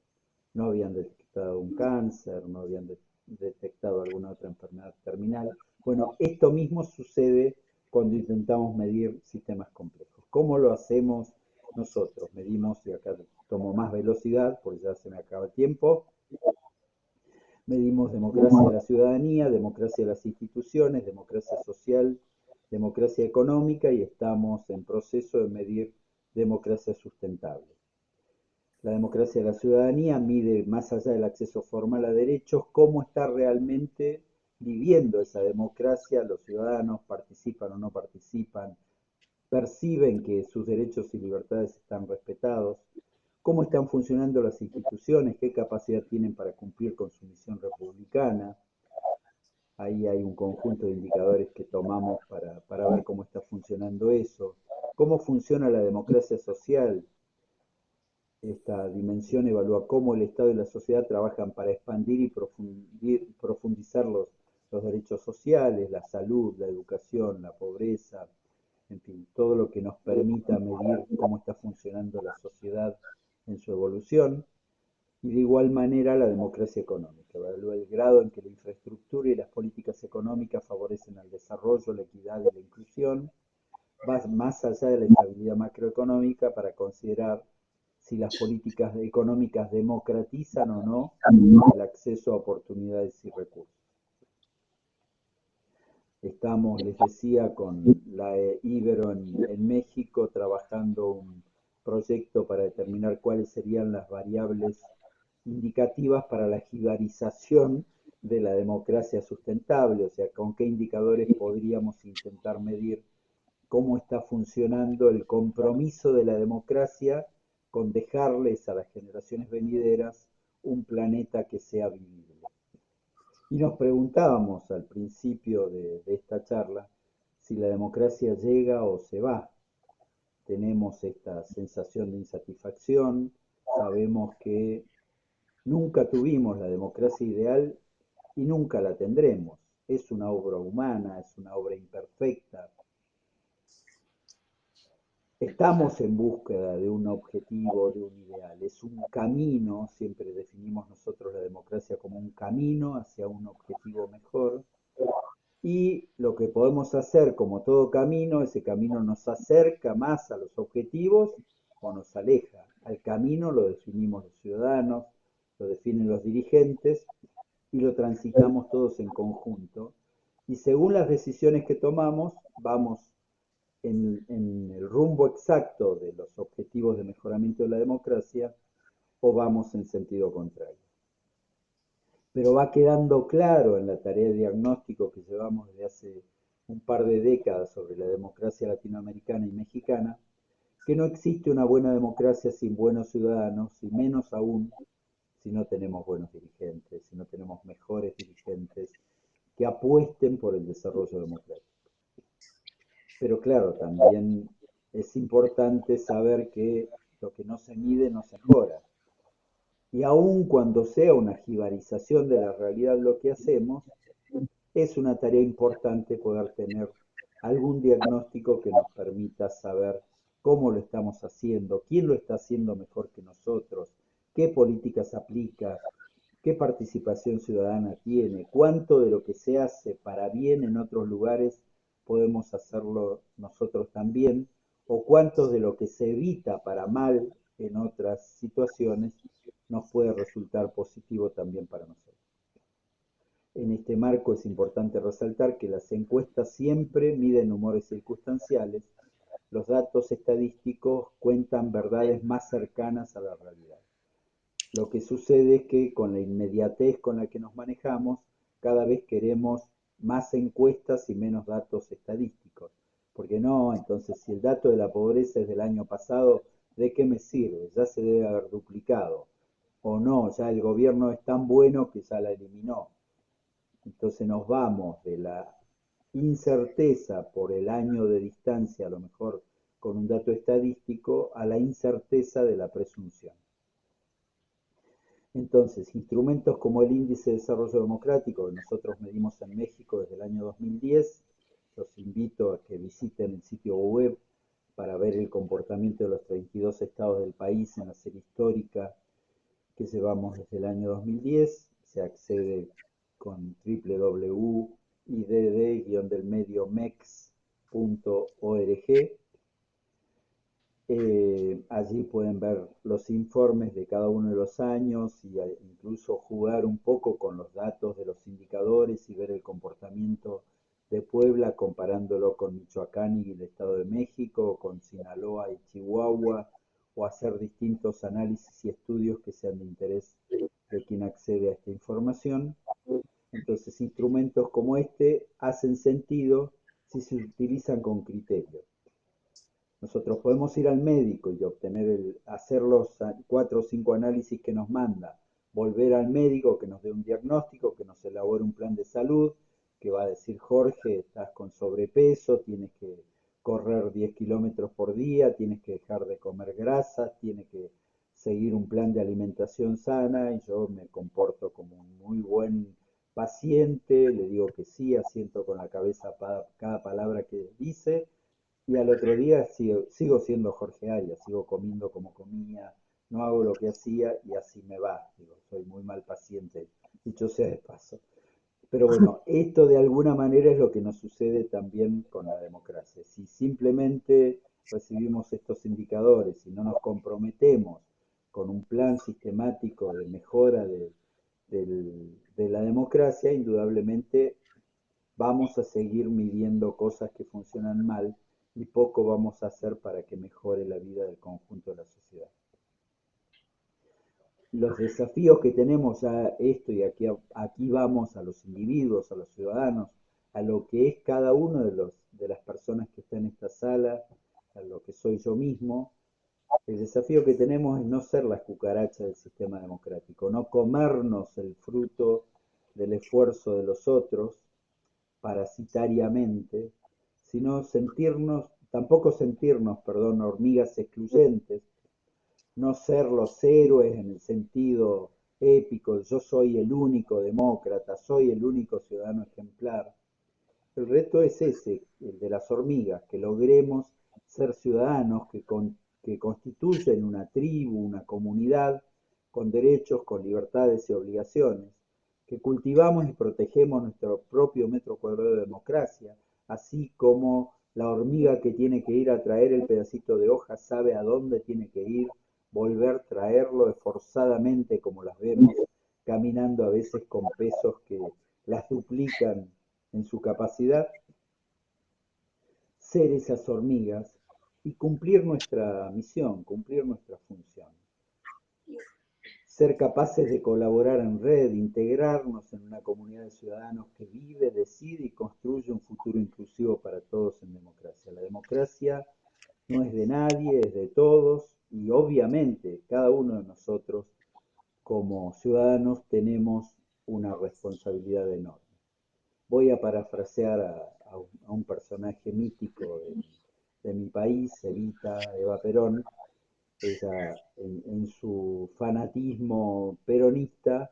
No habían detectado un cáncer, no habían detectado alguna otra enfermedad terminal. Bueno, esto mismo sucede cuando intentamos medir sistemas complejos. ¿Cómo lo hacemos nosotros? Medimos, y acá tomo más velocidad porque ya se me acaba el tiempo, medimos democracia de la ciudadanía, democracia de las instituciones, democracia social, democracia económica y estamos en proceso de medir democracia sustentable. La democracia de la ciudadanía mide, más allá del acceso formal a derechos, cómo está realmente viviendo esa democracia, los ciudadanos participan o no participan, perciben que sus derechos y libertades están respetados, cómo están funcionando las instituciones, qué capacidad tienen para cumplir con su misión republicana. Ahí hay un conjunto de indicadores que tomamos para ver cómo está funcionando eso, cómo funciona la democracia social. Esta dimensión evalúa cómo el Estado y la sociedad trabajan para expandir y profundizar los derechos sociales, la salud, la educación, la pobreza, en fin, todo lo que nos permita medir cómo está funcionando la sociedad en su evolución. Y de igual manera la democracia económica, evalúa el grado en que la infraestructura y las políticas económicas favorecen al desarrollo, la equidad y la inclusión, va más allá de la estabilidad macroeconómica para considerar si las políticas económicas democratizan o no el acceso a oportunidades y recursos. Estamos, les decía, con la Ibero en México trabajando un proyecto para determinar cuáles serían las variables indicativas para la jibarización de la democracia sustentable, o sea, con qué indicadores podríamos intentar medir cómo está funcionando el compromiso de la democracia con dejarles a las generaciones venideras un planeta que sea vivible. Y nos preguntábamos al principio de esta charla si la democracia llega o se va. Tenemos esta sensación de insatisfacción, sabemos que nunca tuvimos la democracia ideal y nunca la tendremos. Es una obra humana, es una obra imperfecta. Estamos en búsqueda de un objetivo, de un ideal. Es un camino, siempre definimos nosotros la democracia como un camino hacia un objetivo mejor. Y lo que podemos hacer, como todo camino, ese camino nos acerca más a los objetivos o nos aleja. Al camino lo definimos los ciudadanos, lo definen los dirigentes y lo transitamos todos en conjunto. Y según las decisiones que tomamos, vamos en el rumbo exacto de los objetivos de mejoramiento de la democracia o vamos en sentido contrario. Pero va quedando claro en la tarea de diagnóstico que llevamos desde hace un par de décadas sobre la democracia latinoamericana y mexicana, que no existe una buena democracia sin buenos ciudadanos y menos aún si no tenemos buenos dirigentes, si no tenemos mejores dirigentes que apuesten por el desarrollo democrático. Pero claro, también es importante saber que lo que no se mide no se mejora. Y aun cuando sea una jibarización de la realidad lo que hacemos, es una tarea importante poder tener algún diagnóstico que nos permita saber cómo lo estamos haciendo, quién lo está haciendo mejor que nosotros, qué políticas aplica, qué participación ciudadana tiene, cuánto de lo que se hace para bien en otros lugares podemos hacerlo nosotros también, o cuánto de lo que se evita para mal en otras situaciones nos puede resultar positivo también para nosotros. En este marco es importante resaltar que las encuestas siempre miden humores circunstanciales, los datos estadísticos cuentan verdades más cercanas a la realidad. Lo que sucede es que con la inmediatez con la que nos manejamos, cada vez queremos más encuestas y menos datos estadísticos. Porque no, entonces si el dato de la pobreza es del año pasado, ¿de qué me sirve? Ya se debe haber duplicado. O no, ya el gobierno es tan bueno que ya la eliminó. Entonces nos vamos de la incerteza por el año de distancia, a lo mejor con un dato estadístico, a la incerteza de la presunción. Entonces, instrumentos como el Índice de Desarrollo Democrático que nosotros medimos en México desde el año 2010, los invito a que visiten el sitio web para ver el comportamiento de los 32 estados del país en la serie histórica que llevamos desde el año 2010. Se accede con www.idd-mediomex.org. Allí pueden ver los informes de cada uno de los años y incluso jugar un poco con los datos de los indicadores y ver el comportamiento de Puebla comparándolo con Michoacán y el Estado de México, con Sinaloa y Chihuahua, o hacer distintos análisis y estudios que sean de interés de quien accede a esta información. Entonces, instrumentos como este hacen sentido si se utilizan con criterio. Nosotros podemos ir al médico y hacer los 4 o 5 análisis que nos manda, volver al médico que nos dé un diagnóstico, que nos elabore un plan de salud, que va a decir: Jorge, estás con sobrepeso, tienes que correr 10 kilómetros por día, tienes que dejar de comer grasas, tienes que seguir un plan de alimentación sana, y yo me comporto como un muy buen paciente, le digo que sí, asiento con la cabeza cada palabra que dice, y al otro día sigo siendo Jorge Arias, sigo comiendo como comía, no hago lo que hacía y así me va. Digo, soy muy mal paciente, dicho sea de paso. Pero bueno, esto de alguna manera es lo que nos sucede también con la democracia. Si simplemente recibimos estos indicadores y no nos comprometemos con un plan sistemático de mejora de la democracia, indudablemente vamos a seguir midiendo cosas que funcionan mal y poco vamos a hacer para que mejore la vida del conjunto de la sociedad. Los desafíos que tenemos a esto, y aquí vamos a los individuos, a los ciudadanos, a lo que es cada uno de las personas que está en esta sala, a lo que soy yo mismo, El desafío que tenemos es no ser las cucarachas del sistema democrático, no comernos el fruto del esfuerzo de los otros parasitariamente, sino tampoco sentirnos, hormigas excluyentes, no ser los héroes en el sentido épico, yo soy el único demócrata, soy el único ciudadano ejemplar. El reto es ese, el de las hormigas, que logremos ser ciudadanos que constituyen una tribu, una comunidad, con derechos, con libertades y obligaciones, que cultivamos y protegemos nuestro propio metro cuadrado de democracia, así como la hormiga que tiene que ir a traer el pedacito de hoja sabe a dónde tiene que ir, volver, traerlo esforzadamente como las vemos, caminando a veces con pesos que las duplican en su capacidad, ser esas hormigas y cumplir nuestra misión, cumplir nuestra función. Ser capaces de colaborar en red, integrarnos en una comunidad de ciudadanos que vive, decide y construye un futuro inclusivo para todos en democracia. La democracia no es de nadie, es de todos y obviamente cada uno de nosotros como ciudadanos tenemos una responsabilidad enorme. Voy a parafrasear a un personaje mítico de mi país, Eva Perón. Ella, en su fanatismo peronista,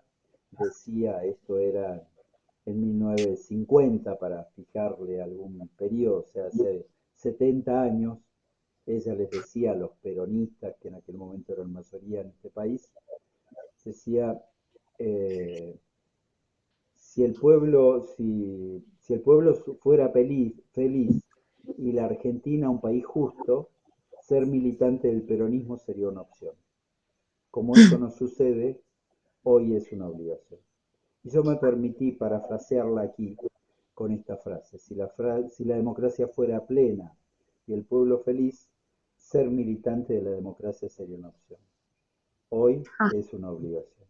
decía, esto era en 1950, para fijarle algún periodo, o sea, hace 70 años, ella les decía a los peronistas, que en aquel momento eran mayoría en este país, decía, si el pueblo fuera feliz y la Argentina un país justo, ser militante del peronismo sería una opción. Como eso no sucede, hoy es una obligación. Y yo me permití parafrasearla aquí con esta frase. Si la democracia fuera plena y el pueblo feliz, ser militante de la democracia sería una opción. Hoy es una obligación.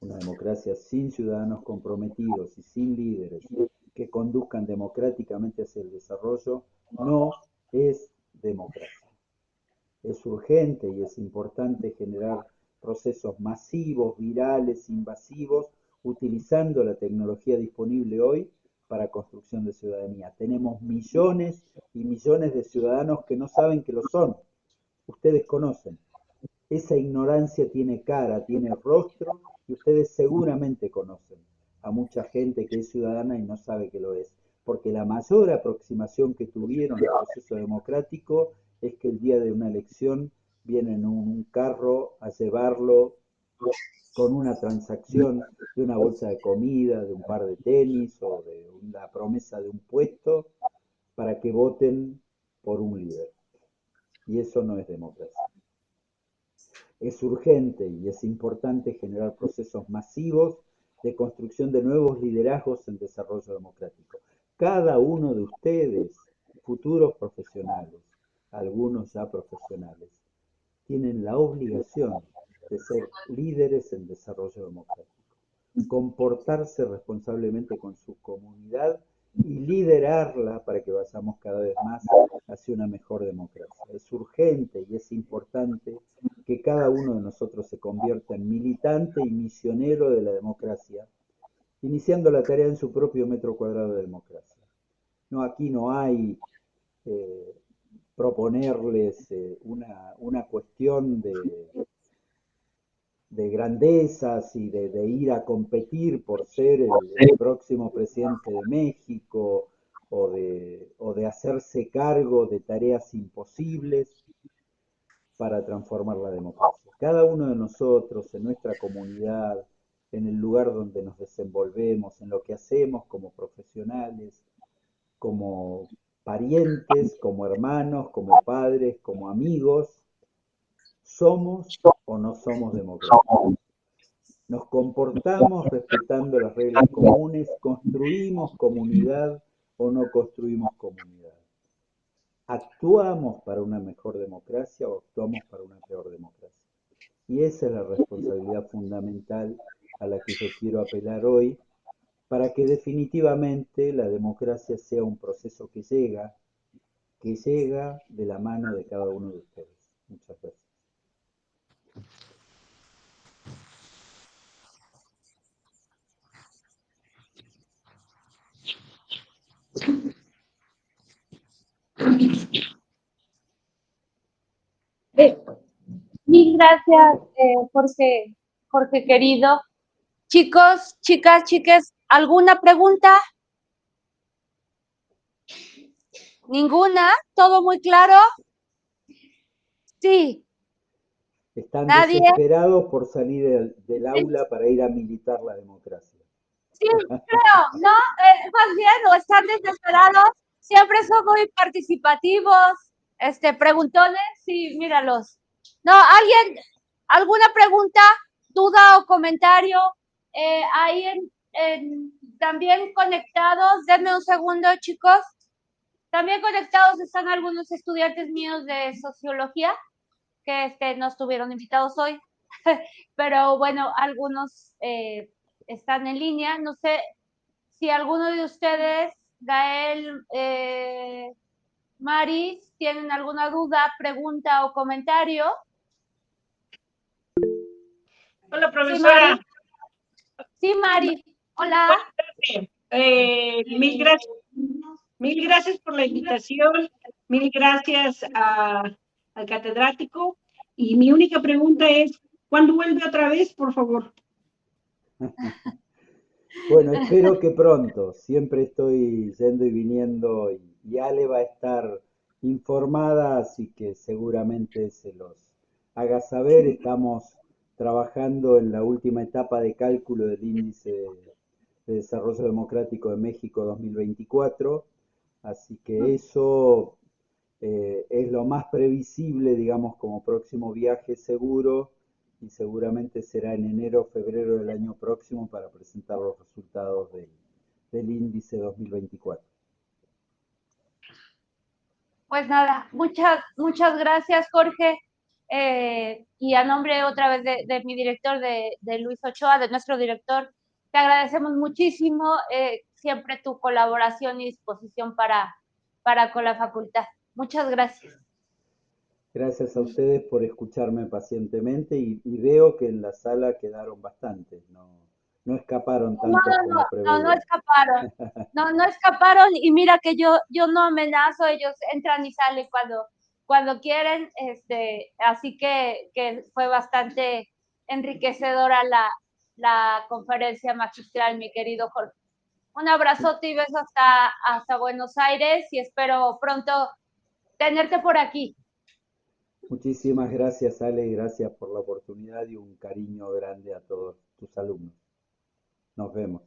Una democracia sin ciudadanos comprometidos y sin líderes que conduzcan democráticamente hacia el desarrollo no es democracia. Es urgente y es importante generar procesos masivos, virales, invasivos, utilizando la tecnología disponible hoy para construcción de ciudadanía. Tenemos millones y millones de ciudadanos que no saben que lo son. Ustedes conocen. Esa ignorancia tiene cara, tiene rostro, y ustedes seguramente conocen a mucha gente que es ciudadana y no sabe que lo es, porque la mayor aproximación que tuvieron al proceso democrático es que el día de una elección vienen en un carro a llevarlo con una transacción de una bolsa de comida, de un par de tenis o de la promesa de un puesto para que voten por un líder. Y eso no es democracia. Es urgente y es importante generar procesos masivos de construcción de nuevos liderazgos en desarrollo democrático. Cada uno de ustedes, futuros profesionales, algunos ya profesionales, tienen la obligación de ser líderes en desarrollo democrático, comportarse responsablemente con su comunidad y liderarla para que vayamos cada vez más hacia una mejor democracia. Es urgente y es importante que cada uno de nosotros se convierta en militante y misionero de la democracia, iniciando la tarea en su propio metro cuadrado de democracia. No, aquí no hay proponerles una cuestión de grandezas y de ir a competir por ser el próximo presidente de México o de hacerse cargo de tareas imposibles para transformar la democracia. Cada uno de nosotros, en nuestra comunidad, en el lugar donde nos desenvolvemos, en lo que hacemos como profesionales, como parientes, como hermanos, como padres, como amigos, ¿somos o no somos democráticos? Nos comportamos respetando las reglas comunes, construimos comunidad o no construimos comunidad. ¿Actuamos para una mejor democracia o actuamos para una peor democracia? Y esa es la responsabilidad fundamental a la que yo quiero apelar hoy, para que definitivamente la democracia sea un proceso que llega de la mano de cada uno de ustedes. Muchas gracias. Mil gracias, Jorge querido. Chicos, chicas, chiques, ¿alguna pregunta? ¿Ninguna? ¿Todo muy claro? Sí. Están ¿Nadie? desesperados por salir del aula para ir a militar la democracia. Sí, creo, ¿no? Más bien, o están desesperados, siempre son muy participativos, preguntones, sí, míralos. No, alguna pregunta, duda o comentario, ahí también conectados, denme un segundo, chicos. También conectados están algunos estudiantes míos de sociología, que no estuvieron invitados hoy, pero bueno, algunos están en línea. No sé si alguno de ustedes, Gael, Maris, tienen alguna duda, pregunta o comentario. Hola, profesora. Sí, Mari. Hola. Mil gracias por la invitación. Mil gracias al catedrático. Y mi única pregunta es, ¿cuándo vuelve otra vez, por favor? Bueno, espero que pronto. Siempre estoy yendo y viniendo y Ale va a estar informada, así que seguramente se los haga saber. Estamos trabajando en la última etapa de cálculo del índice de desarrollo democrático de México 2024, así que eso es lo más previsible, digamos, como próximo viaje seguro, y seguramente será en enero o febrero del año próximo para presentar los resultados del índice 2024. Pues nada, muchas gracias, Jorge. Y a nombre otra vez de mi director, de Luis Ochoa, de nuestro director, te agradecemos muchísimo siempre tu colaboración y disposición para con la facultad. Muchas gracias. Gracias a ustedes por escucharme pacientemente y veo que en la sala quedaron bastantes, no escaparon tantos como preveía. No escaparon. No escaparon, y mira que yo no amenazo, ellos entran y salen cuando quieren, así que fue bastante enriquecedora la conferencia magistral, mi querido Jorge. Un abrazote y beso hasta Buenos Aires, y espero pronto tenerte por aquí. Muchísimas gracias, Ale, y gracias por la oportunidad y un cariño grande a todos tus alumnos. Nos vemos.